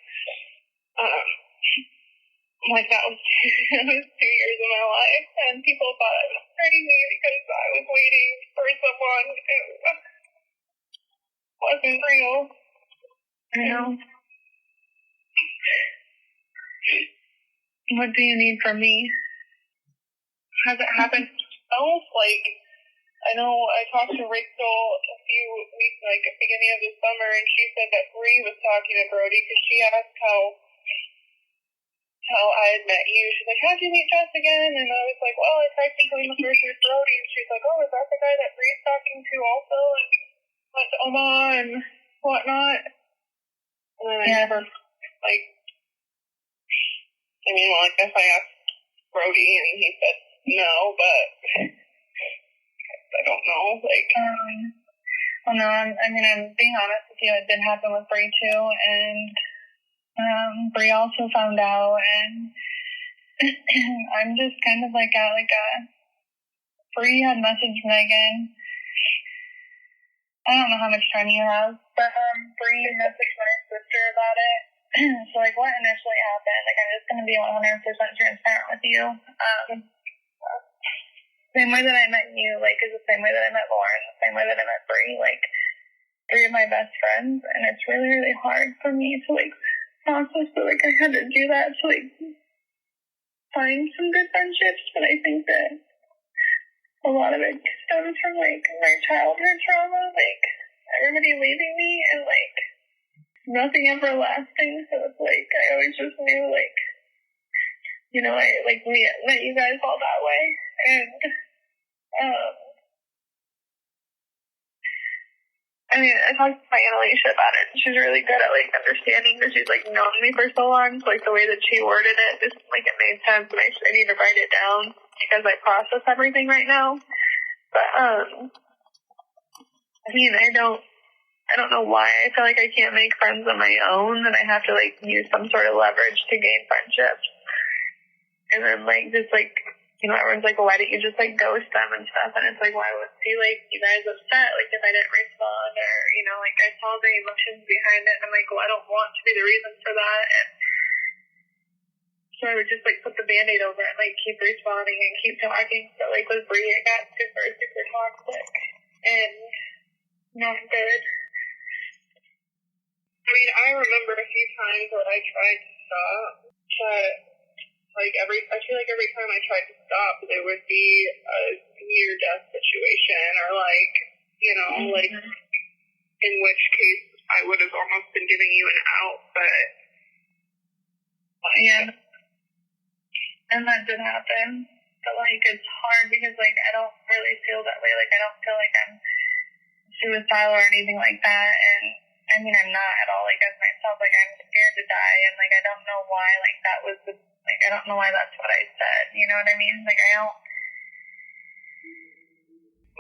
like, that was, it was 2 years of my life, and people thought I was crazy because I was waiting for someone who wasn't real. I know. What do you need from me? Has it happened else? Like, I know I talked to Rachel a few weeks, like, at the beginning of the summer, and she said that Bree was talking to Brody because she asked how I had met you. She's like, how'd you meet Jess again? And I was like, well, I tried thinking the first with Brody, and she's like, oh, is that the guy that Bree's talking to also? And went to Omaha and whatnot. And then I never, like, I guess I asked Brody, and he said no, but I don't know, like, well, no, I'm being honest with you, it did happen with Bree too, and, Bree also found out, and I'm just kind of, like, at, like, Bree had messaged Megan. I don't know how much time you have, but, Bree messaged my sister about it. So, like, what initially happened, like, I'm just going to be 100% transparent with you. Same way that I met you, like, is the same way that I met Lauren, the same way that I met Bree, like, 3 of my best friends, and it's really, really hard for me to, like, process, but, like, I had to do that to, like, find some good friendships, but I think that a lot of it stems from, like, my childhood trauma, like, everybody leaving me, and, like, nothing ever lasting, so it's, like, I always just knew, like, I, like, met you guys all that way, and, I mean, I talked to my Aunt Alicia about it, and she's really good at, like, understanding because she's, like, known me for so long. So, like, the way that she worded it, just, like, it made sense, and I need to write it down because I process everything right now. But, I mean, I don't know why I feel like I can't make friends on my own, and I have to, like, use some sort of leverage to gain friendships. And then, like, just, like, you know, everyone's like, well, why didn't you just, like, ghost them and stuff? And it's like, why would see, like, you guys upset, like, if I didn't respond, or, you know, like, I saw the emotions behind it, and I'm like, well, I don't want to be the reason for that. And so I would just, like, put the Band-Aid over it and, like, keep responding and keep talking. So, like, with Bree, it got super, super toxic and not good. I mean, I remember a few times where I tried to stop, but, like, I feel like every time I tried to stop, there would be a near-death situation, or, like, you know, like, in which case I would have almost been giving you an out, but, like, yeah. And that did happen, but, like, it's hard because, like, I don't really feel that way. Like, I don't feel like I'm suicidal or anything like that, and I mean, I'm not at all, like, as myself. Like, I'm scared to die, and, like, I don't know why, like, that was the, like, I don't know why that's what I said. You know what I mean? Like, I don't,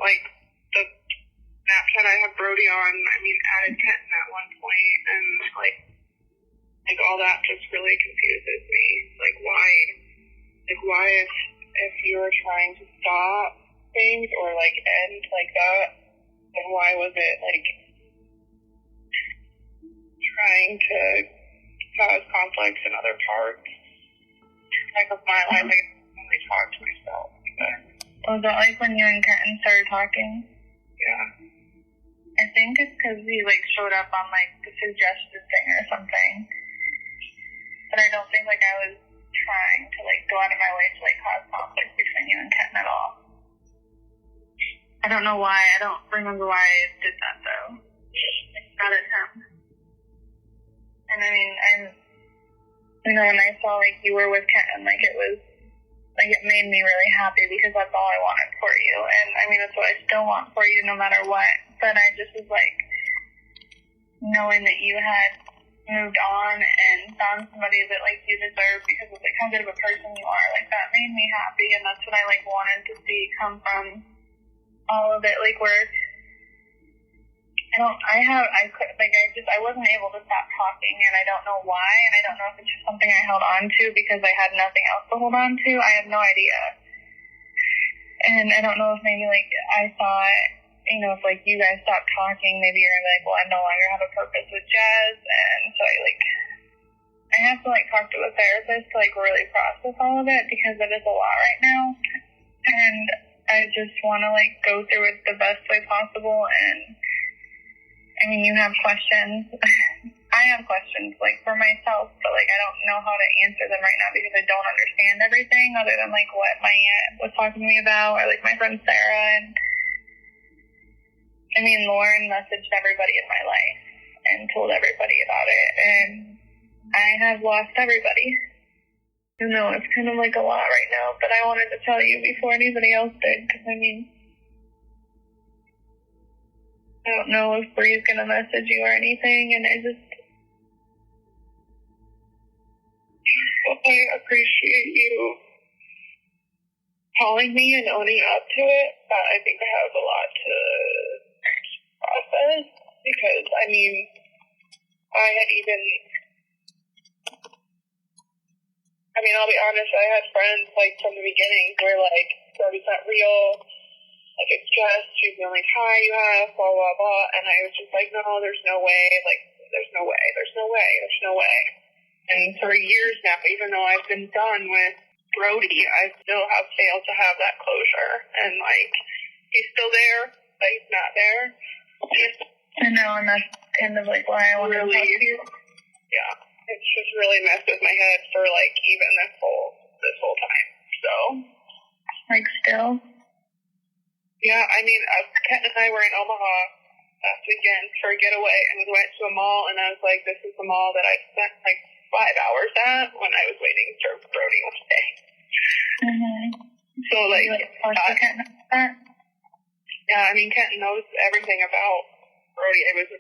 like, the Snapchat I have Brody on, I mean, added Kenton at one point, and, like, all that just really confuses me. Like, why if you were trying to stop things or, like, end like that, then why was it, like, trying to cause conflicts in other parts, like, of my life? I only talk to myself. But. Was that, like, when you and Kenton started talking? Yeah. I think it's because he, like, showed up on, like, the suggested thing or something. But I don't think, like, I was trying to, like, go out of my way to, like, cause conflict between you and Kenton at all. I don't know why. I don't remember why I did that, though. Not at him. And I mean, you know, when I saw, like, you were with Kenton, like, it was, like, it made me really happy because that's all I wanted for you. And I mean, that's what I still want for you no matter what. But I just was, like, knowing that you had moved on and found somebody that, like, you deserve because of, like, how good of a person you are, like, that made me happy. And that's what I, like, wanted to see come from all of it. Like, where I wasn't able to stop talking, and I don't know why, and I don't know if it's just something I held on to because I had nothing else to hold on to. I have no idea. And I don't know if maybe, like, I thought, you know, if, like, you guys stopped talking, maybe you're like, well, I no longer have a purpose with Jazz, and so I have to, like, talk to a therapist to, like, really process all of it because it is a lot right now, and I just want to, like, go through it the best way possible. And I mean, you have questions. I have questions, like, for myself, but, like, I don't know how to answer them right now because I don't understand everything other than, like, what my aunt was talking to me about, or, like, my friend Sarah. And I mean, Lauren messaged everybody in my life and told everybody about it, and I have lost everybody. I know it's kind of, like, a lot right now, but I wanted to tell you before anybody else did, because, I mean, I don't know if Bree's going to message you or anything, and I appreciate you calling me and owning up to it, but I think I have a lot to process, because, I mean, I'll be honest, I had friends, like, from the beginning who were like, Brody's not real, like, it's just, she's the only tie you have, blah, blah, blah, and I was just like, no, there's no way, like, there's no way. And for years now, even though I've been done with Brody, I still have failed to have that closure, and, like, he's still there, but he's not there. I know, and that's kind of, like, why I want to talk to you. Yeah, it's just really messed with my head for, like, even this whole time, so. Like, still? Yeah, I mean, Ken and I were in Omaha last weekend for a getaway, and we went to a mall, and I was like, this is the mall that I spent, like, 5 hours at when I was waiting for Brody one day. Mm-hmm. So, like, yeah, I mean, Kenton knows everything about Brody, it was a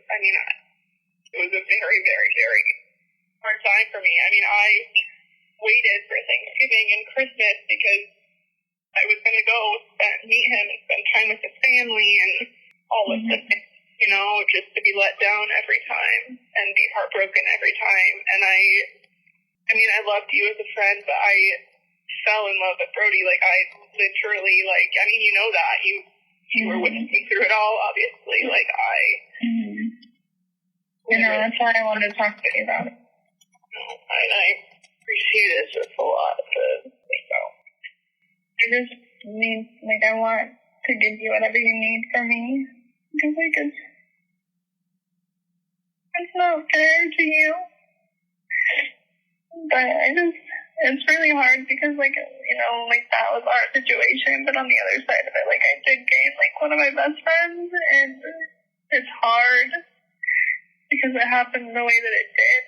very, very, very hard time for me. I mean, I waited for Thanksgiving and Christmas because I was going to go meet him and spend time with his family and all of the things, you know, just to be let down every time and be heartbroken every time. And I mean, I loved you as a friend, but I fell in love with Brody. Like, I literally, like, I mean, you know that. You were with me through it all, obviously. Like, You know, that's why I wanted to talk to you about it. And I appreciate it just a lot. So I just need, like, I want to give you whatever you need from me. Because, like, it's not fair to you. But it's really hard because, like, you know, like, that was our situation. But on the other side of it, like, I did gain, like, one of my best friends. And it's hard because it happened the way that it did.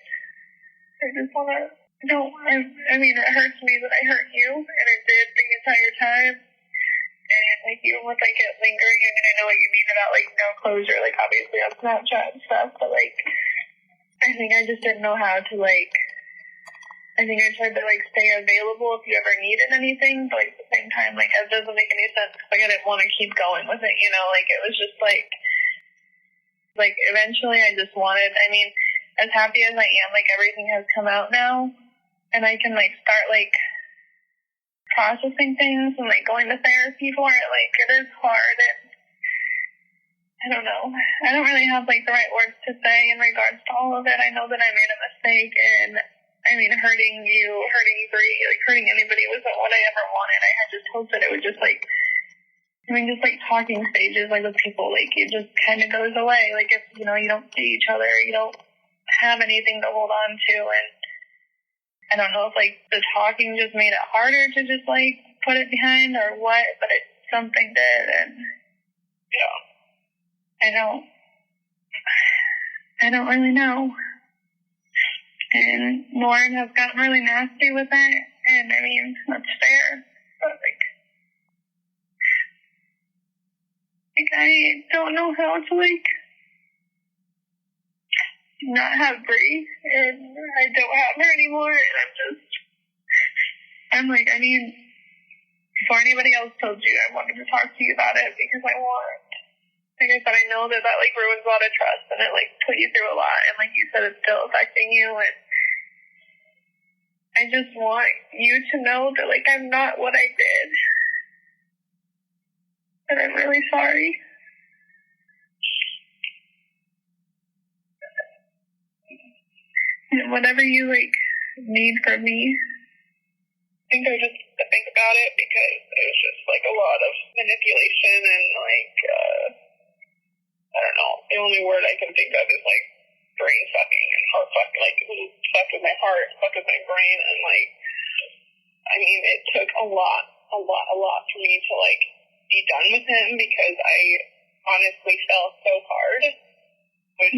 I just want to, I mean, it hurts me that I hurt you, and it did the entire time. And, like, even with, like, it lingering, I mean, I know what you mean about, like, no closure, like, obviously on Snapchat and stuff, but, like, I think I just didn't know how to, like, I think I tried to, like, stay available if you ever needed anything, but, like, at the same time, like, it doesn't make any sense because, like, I didn't want to keep going with it, you know? Like, it was just, like, eventually I just wanted, I mean, as happy as I am, like, everything has come out now, and I can, like, start, like, processing things and, like, going to therapy for it. Like, it is hard, and I don't know. I don't really have, like, the right words to say in regards to all of it. I know that I made a mistake, and, I mean, hurting you, hurting Bree, like, hurting anybody wasn't what I ever wanted. I had just hoped that it would just, like, I mean, just, like, talking stages, like, with people, like, it just kind of goes away. Like, if, you know, you don't see each other, you don't have anything to hold on to, and I don't know if, like, the talking just made it harder to just, like, put it behind or what, but something did, and, yeah, I don't really know. And Lauren has gotten really nasty with it, and, I mean, that's fair, but, like, I don't know how to, like, not have Bree, and I don't have her anymore, and I'm like, I mean, before anybody else told you, I wanted to talk to you about it because I want, like I said, I know that like, ruins a lot of trust, and it, like, put you through a lot, and like you said, it's still affecting you, and I just want you to know that, like, I'm not what I did. And I'm really sorry. And whatever you, like, need from me. I think I just need to think about it because it was just, like, a lot of manipulation and, like, I don't know. The only word I can think of is, like, brain sucking and heart sucking. Like, it sucked with my heart, sucked with my brain, and, like, I mean, it took a lot for me to, like, be done with him because I honestly fell so hard, which,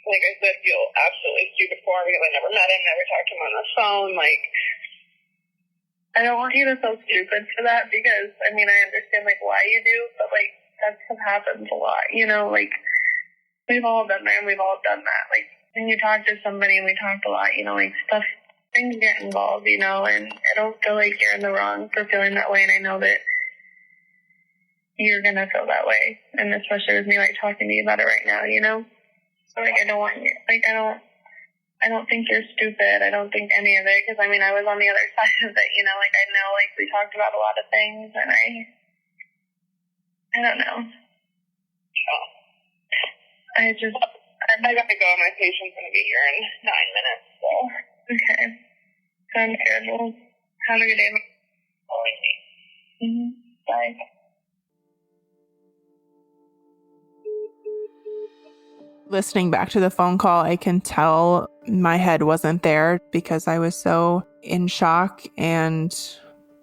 like I said, feel absolutely stupid for because I never met him, never talked to him on the phone. Like, I don't want you to feel stupid for that because, I mean, I understand, like, why you do, but, like, that stuff happens a lot, you know, like, we've all been there and we've all done that. Like, when you talk to somebody, and we talked a lot, you know, like, things get involved, you know, and I don't feel like you're in the wrong for feeling that way, and I know that you're gonna feel that way, and especially with me, like, talking to you about it right now, you know? So, like, I don't want you, like, I don't think you're stupid. I don't think any of it, because, I mean, I was on the other side of it, you know? Like, I know, like, we talked about a lot of things, and I don't know. Oh. I gotta go. My patient's gonna be here in 9 minutes, so. Okay. Sounds good. Well, have a good day. Bye. Listening back to the phone call, I can tell my head wasn't there because I was so in shock and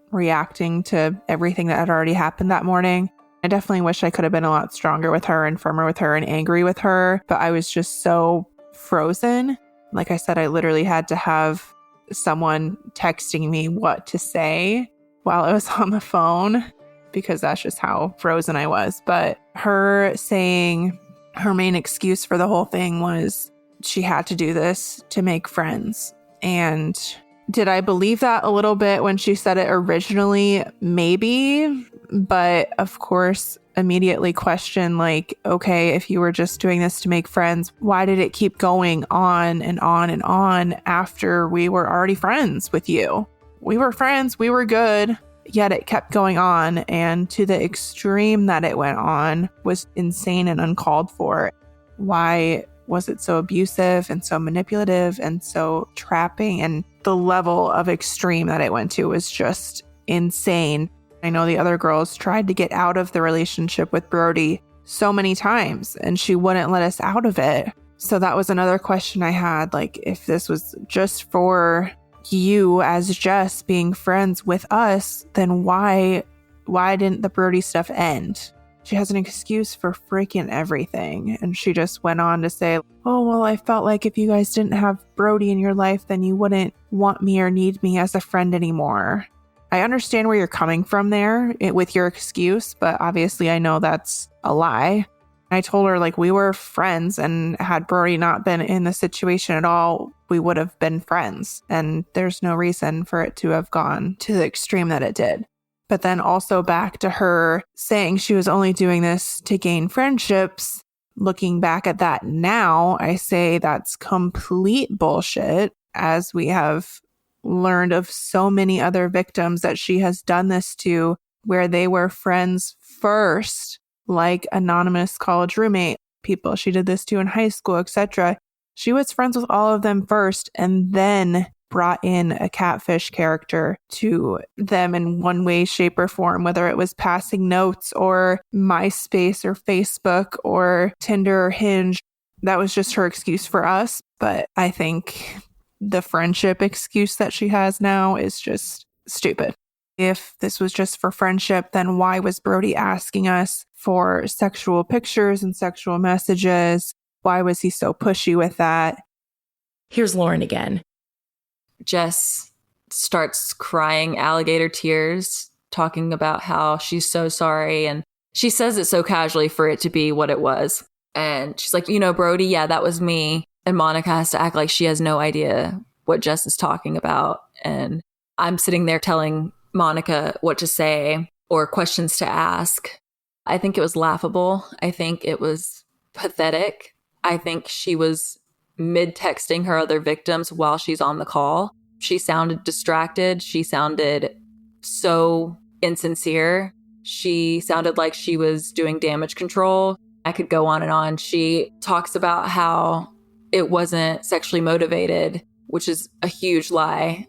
reacting to everything that had already happened that morning. I definitely wish I could have been a lot stronger with her and firmer with her and angry with her, but I was just so frozen. Like I said, I literally had to have someone texting me what to say while I was on the phone because that's just how frozen I was. But her saying her main excuse for the whole thing was she had to do this to make friends. And did I believe that a little bit when she said it originally? Maybe. But of course, immediately question, like, okay, if you were just doing this to make friends, why did it keep going on and on and on after we were already friends with you? We were friends, we were good, yet it kept going on. And to the extreme that it went on was insane and uncalled for. Why was it so abusive and so manipulative and so trapping? And the level of extreme that it went to was just insane. I know the other girls tried to get out of the relationship with Brody so many times, and she wouldn't let us out of it. So that was another question I had. Like, if this was just for you as Jess being friends with us, then why didn't the Brody stuff end? She has an excuse for freaking everything. And she just went on to say, oh, well, I felt like if you guys didn't have Brody in your life, then you wouldn't want me or need me as a friend anymore. I understand where you're coming from there with your excuse, but obviously I know that's a lie. I told her, like, we were friends, and had Brody not been in the situation at all, we would have been friends. And there's no reason for it to have gone to the extreme that it did. But then also back to her saying she was only doing this to gain friendships. Looking back at that now, I say that's complete bullshit, as we have learned of so many other victims that she has done this to, where they were friends first, like anonymous college roommate people she did this to in high school, etc. She was friends with all of them first, and then brought in a catfish character to them in one way, shape, or form, whether it was passing notes or MySpace or Facebook or Tinder or Hinge. That was just her excuse for us. But I think the friendship excuse that she has now is just stupid. If this was just for friendship, then why was Brody asking us for sexual pictures and sexual messages? Why was he so pushy with that? Here's Lauren again. Jess starts crying alligator tears, talking about how she's so sorry. And she says it so casually for it to be what it was. And she's like, Brody, yeah, that was me. And Monica has to act like she has no idea what Jess is talking about. And I'm sitting there telling Monica what to say or questions to ask. I think it was laughable. I think it was pathetic. I think she was mid-texting her other victims while she's on the call. She sounded distracted. She sounded so insincere. She sounded like she was doing damage control. I could go on and on. She talks about how it wasn't sexually motivated, which is a huge lie.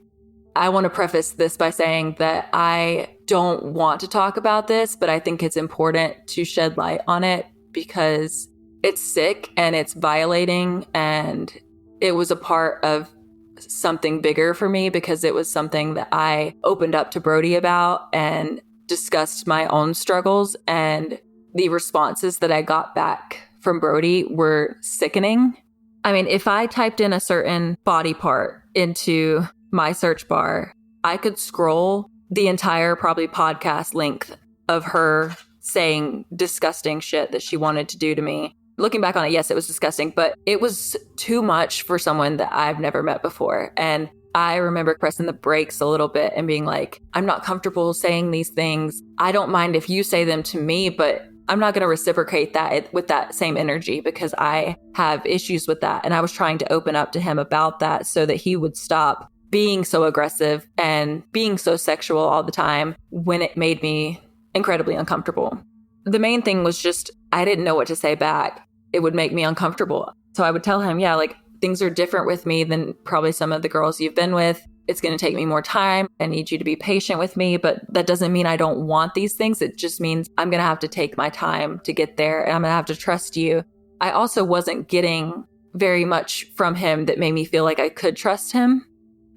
I want to preface this by saying that I don't want to talk about this, but I think it's important to shed light on it because it's sick and it's violating, and it was a part of something bigger for me because it was something that I opened up to Brody about and discussed my own struggles, and the responses that I got back from Brody were sickening. I mean, if I typed in a certain body part into my search bar, I could scroll the entire probably podcast length of her saying disgusting shit that she wanted to do to me. Looking back on it, yes, it was disgusting, but it was too much for someone that I've never met before. And I remember pressing the brakes a little bit and being like, I'm not comfortable saying these things. I don't mind if you say them to me, but I'm not going to reciprocate that with that same energy because I have issues with that. And I was trying to open up to him about that so that he would stop being so aggressive and being so sexual all the time when it made me incredibly uncomfortable. The main thing was just, I didn't know what to say back. It would make me uncomfortable. So I would tell him, yeah, like things are different with me than probably some of the girls you've been with. It's going to take me more time. I need you to be patient with me, but that doesn't mean I don't want these things. It just means I'm going to have to take my time to get there and I'm going to have to trust you. I also wasn't getting very much from him that made me feel like I could trust him.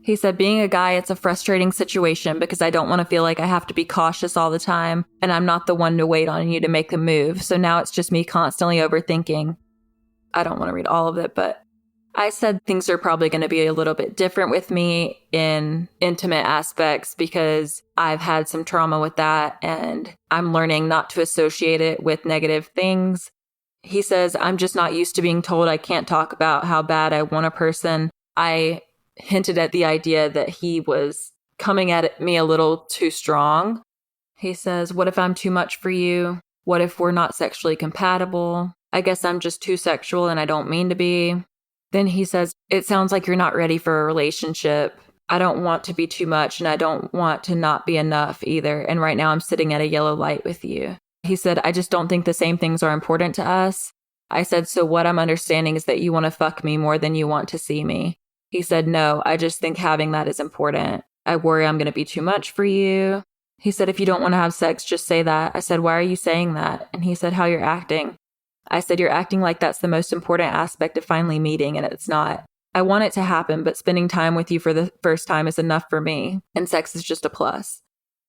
He said, being a guy, it's a frustrating situation because I don't want to feel like I have to be cautious all the time and I'm not the one to wait on you to make a move. So now it's just me constantly overthinking. I don't want to read all of it, but I said things are probably going to be a little bit different with me in intimate aspects because I've had some trauma with that and I'm learning not to associate it with negative things. He says, I'm just not used to being told I can't talk about how bad I want a person. I hinted at the idea that he was coming at me a little too strong. He says, what if I'm too much for you? What if we're not sexually compatible? I guess I'm just too sexual and I don't mean to be. Then he says, it sounds like you're not ready for a relationship. I don't want to be too much and I don't want to not be enough either. And right now I'm sitting at a yellow light with you. He said, I just don't think the same things are important to us. I said, so what I'm understanding is that you want to fuck me more than you want to see me. He said, no, I just think having that is important. I worry I'm going to be too much for you. He said, if you don't want to have sex, just say that. I said, why are you saying that? And he said, how you're acting. I said, you're acting like that's the most important aspect of finally meeting, and it's not. I want it to happen, but spending time with you for the first time is enough for me, and sex is just a plus.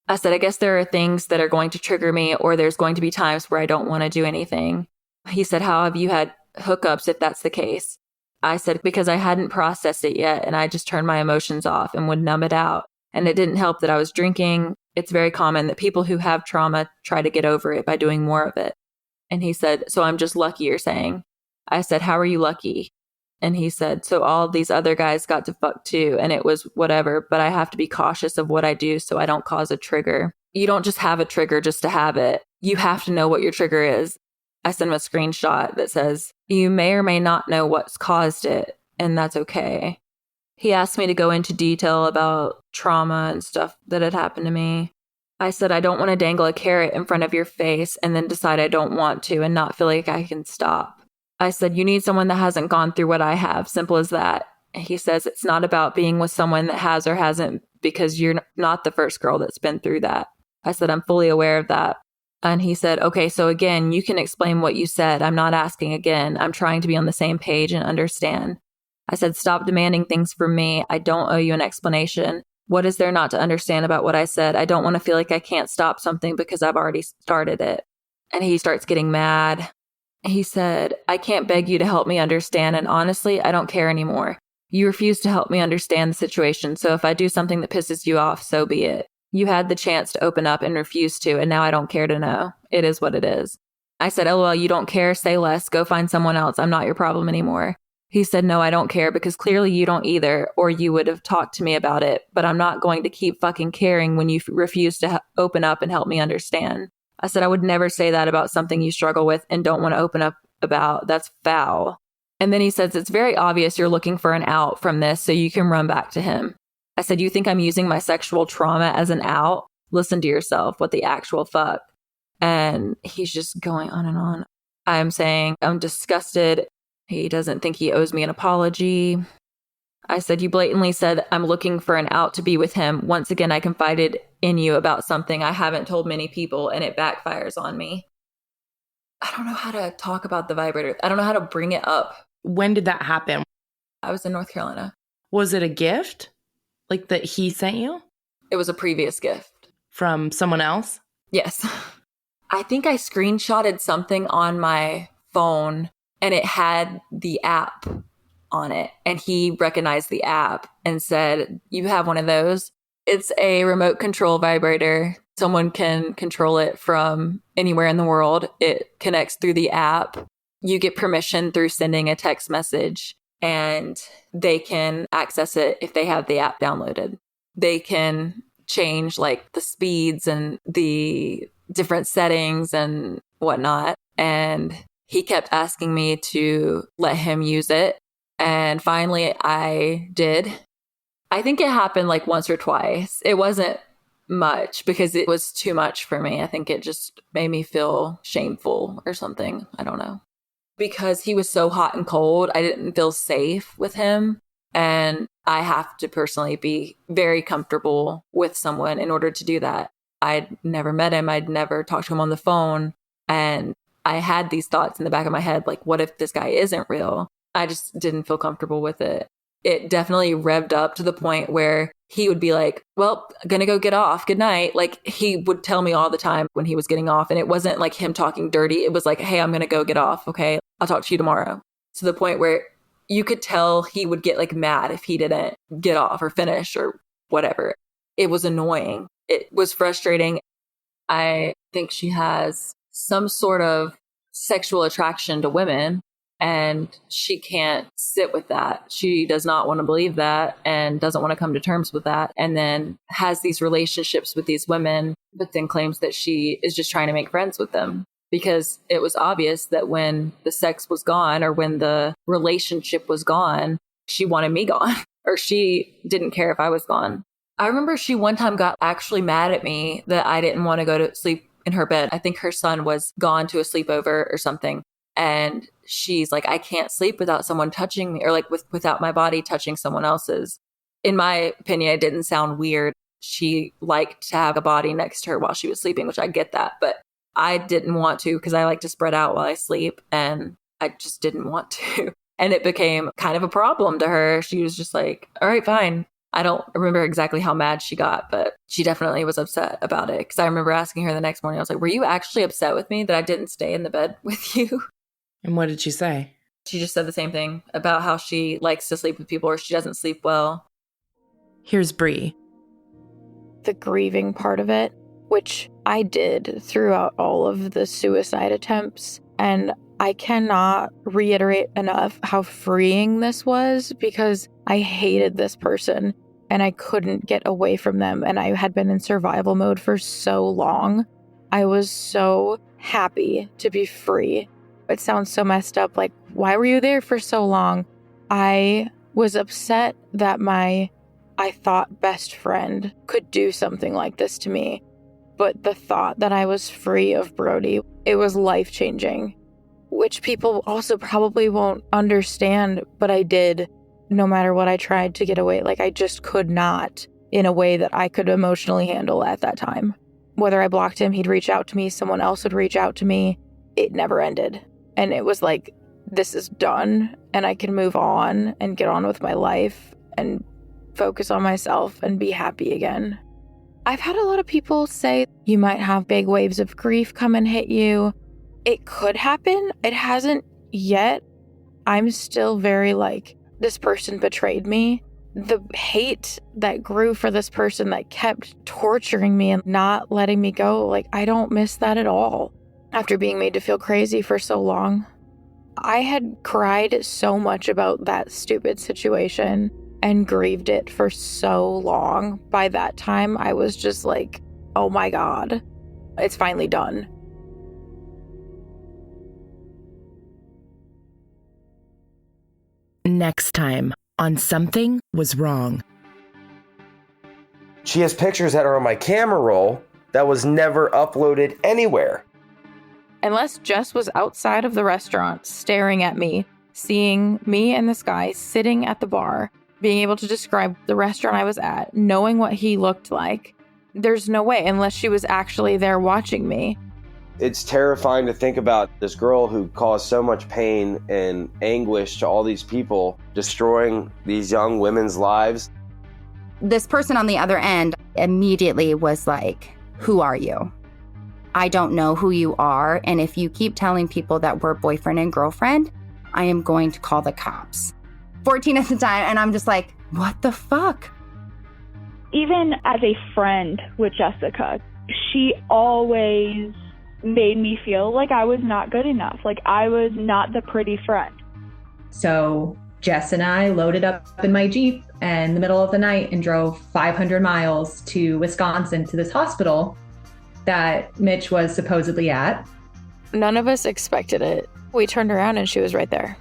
I said, I guess there are things that are going to trigger me, or there's going to be times where I don't want to do anything. He said, how have you had hookups if that's the case? I said, because I hadn't processed it yet, and I just turned my emotions off and would numb it out. And it didn't help that I was drinking. It's very common that people who have trauma try to get over it by doing more of it. And he said, so I'm just lucky, you're saying? I said, how are you lucky? And he said, so all these other guys got to fuck too, and it was whatever, but I have to be cautious of what I do so I don't cause a trigger. You don't just have a trigger just to have it. You have to know what your trigger is. I sent him a screenshot that says, you may or may not know what's caused it, and that's okay. He asked me to go into detail about trauma and stuff that had happened to me. I said, I don't want to dangle a carrot in front of your face and then decide I don't want to and not feel like I can stop. I said, you need someone that hasn't gone through what I have. Simple as that. He says, it's not about being with someone that has or hasn't, because you're not the first girl that's been through that. I said, I'm fully aware of that. And he said, okay, so again, you can explain what you said. I'm not asking again. I'm trying to be on the same page and understand. I said, stop demanding things from me. I don't owe you an explanation. What is there not to understand about what I said? I don't want to feel like I can't stop something because I've already started it. And he starts getting mad. He said, I can't beg you to help me understand. And honestly, I don't care anymore. You refuse to help me understand the situation. So if I do something that pisses you off, so be it. You had the chance to open up and refuse to, and now I don't care to know. It is what it is. I said, LOL, you don't care, say less, go find someone else. I'm not your problem anymore. He said, no, I don't care because clearly you don't either, or you would have talked to me about it, but I'm not going to keep fucking caring when you refuse to open up and help me understand. I said, I would never say that about something you struggle with and don't want to open up about. That's foul. And then he says, it's very obvious you're looking for an out from this so you can run back to him. I said, you think I'm using my sexual trauma as an out? Listen to yourself. What the actual fuck? And he's just going on and on. I'm saying, I'm disgusted. He doesn't think he owes me an apology. I said, you blatantly said I'm looking for an out to be with him. Once again, I confided in you about something I haven't told many people, and it backfires on me. I don't know how to talk about the vibrator. I don't know how to bring it up. When did that happen? I was in North Carolina. Was it a gift? Like that he sent you? It was a previous gift. From someone else? Yes. I think I screenshotted something on my phone and it had the app on it. And he recognized the app and said, you have one of those? It's a remote control vibrator. Someone can control it from anywhere in the world. It connects through the app. You get permission through sending a text message, and they can access it if they have the app downloaded. They can change like the speeds and the different settings and whatnot. And he kept asking me to let him use it. And finally I did. I think it happened like once or twice. It wasn't much because it was too much for me. I think it just made me feel shameful or something. I don't know. Because he was so hot and cold, I didn't feel safe with him. And I have to personally be very comfortable with someone in order to do that. I'd never met him. I'd never talked to him on the phone. And I had these thoughts in the back of my head, like, what if this guy isn't real? I just didn't feel comfortable with it. It definitely revved up to the point where he would be like, well, gonna go get off. Good night. Like, he would tell me all the time when he was getting off. And it wasn't like him talking dirty. It was like, hey, I'm gonna go get off. Okay, I'll talk to you tomorrow. To the point where you could tell he would get like mad if he didn't get off or finish or whatever. It was annoying. It was frustrating. I think she has some sort of sexual attraction to women, and she can't sit with that. She does not want to believe that and doesn't want to come to terms with that, and then has these relationships with these women, but then claims that she is just trying to make friends with them, because it was obvious that when the sex was gone or when the relationship was gone, she wanted me gone, or she didn't care if I was gone. I remember she one time got actually mad at me that I didn't want to go to sleep in her bed. I think her son was gone to a sleepover or something. And she's like, I can't sleep without someone touching me, or like without my body touching someone else's. In my opinion, it didn't sound weird. She liked to have a body next to her while she was sleeping, which I get that. But I didn't want to, because I like to spread out while I sleep, and I just didn't want to. And it became kind of a problem to her. She was just like, all right, fine. I don't remember exactly how mad she got, but she definitely was upset about it. Because I remember asking her the next morning, I was like, were you actually upset with me that I didn't stay in the bed with you? And what did she say? She just said the same thing about how she likes to sleep with people, or she doesn't sleep well. Here's Bree. The grieving part of it, which I did throughout all of the suicide attempts. And I cannot reiterate enough how freeing this was, because I hated this person and I couldn't get away from them. And I had been in survival mode for so long. I was so happy to be free. It sounds so messed up. Like, why were you there for so long? I was upset that I thought best friend could do something like this to me. But the thought that I was free of Brody, it was life-changing, which people also probably won't understand, but I did, no matter what I tried to get away. Like, I just could not in a way that I could emotionally handle at that time. Whether I blocked him, he'd reach out to me, someone else would reach out to me. It never ended. And it was like, this is done, and I can move on and get on with my life and focus on myself and be happy again. I've had a lot of people say you might have big waves of grief come and hit you. It could happen. It hasn't yet. I'm still very like, this person betrayed me. The hate that grew for this person that kept torturing me and not letting me go, like, I don't miss that at all. After being made to feel crazy for so long, I had cried so much about that stupid situation and grieved it for so long. By that time, I was just like, oh my God, it's finally done. Next time on Something Was Wrong. She has pictures that are on my camera roll that was never uploaded anywhere. Unless Jess was outside of the restaurant staring at me, seeing me and this guy sitting at the bar, being able to describe the restaurant I was at, knowing what he looked like, there's no way, unless she was actually there watching me. It's terrifying to think about this girl who caused so much pain and anguish to all these people, destroying these young women's lives. This person on the other end immediately was like, who are you? I don't know who you are, and if you keep telling people that we're boyfriend and girlfriend, I am going to call the cops. 14 at the time, and I'm just like, what the fuck? Even as a friend with Jessica, she always made me feel like I was not good enough, like I was not the pretty friend. So Jess and I loaded up in my Jeep in the middle of the night and drove 500 miles to Wisconsin to this hospital that Mitch was supposedly at. None of us expected it. We turned around and she was right there.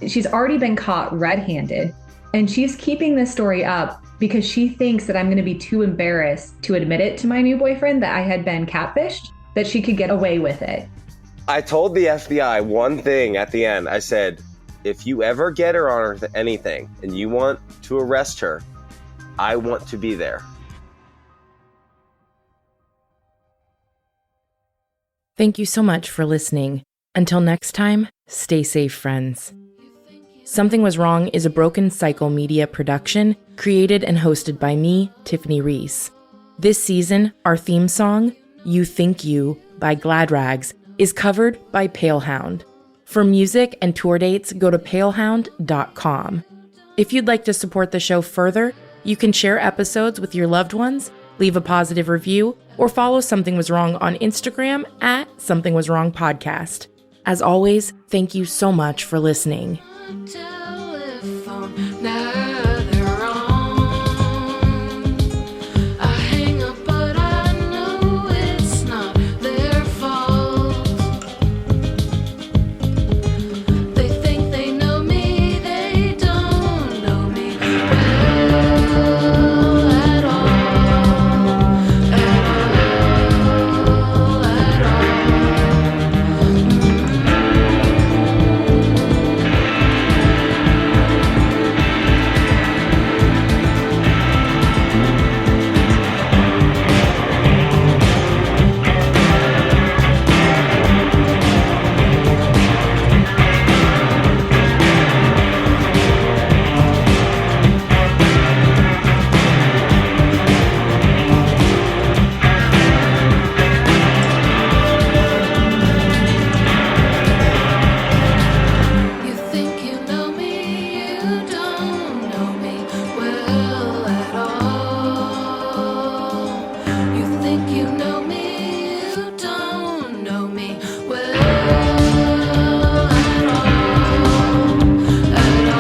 She's already been caught red-handed, and she's keeping this story up because she thinks that I'm going to be too embarrassed to admit it to my new boyfriend that I had been catfished, that she could get away with it. I told the FBI one thing at the end. I said, if you ever get her on anything and you want to arrest her, I want to be there. Thank you so much for listening. Until next time, stay safe, friends. Something Was Wrong is a Broken Cycle media production, created and hosted by me, Tiffany Reese. This season, our theme song, You Think You, by Glad Rags, is covered by Palehound. For music and tour dates, go to palehound.com. If you'd like to support the show further, you can share episodes with your loved ones, leave a positive review, or follow Something Was Wrong on Instagram at Something Was Wrong Podcast. As always, thank you so much for listening. Telephone, now they're on. I hang up, but I know it's not their fault. They think they know me, they don't know me well at all. You think you know me, you don't know me well at all. You think you know me, you don't know me well at all. At all,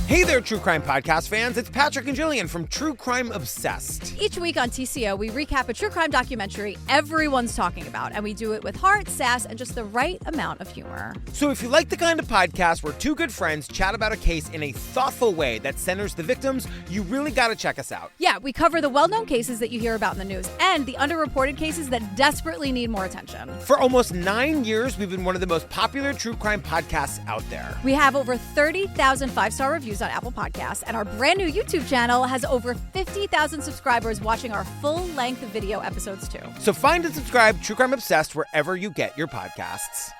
Hey there, True Crime Podcast fans. It's Patrick and Jillian from True Crime Obsessed. Each week on TCO, we recap a true crime documentary everyone's talking about, and we do it with heart, sass, and just the right amount of humor. So if you like the kind of podcast where two good friends chat about a case in a thoughtful way that centers the victims, you really gotta check us out. Yeah, we cover the well-known cases that you hear about in the news and the underreported cases that desperately need more attention. For almost 9 years, we've been one of the most popular true crime podcasts out there. We have over 30,000 five-star reviews on Apple Podcasts, and our brand new YouTube channel has over 50,000 subscribers watching our full-length video episodes too. So find and subscribe True Crime Obsessed wherever you get your podcasts.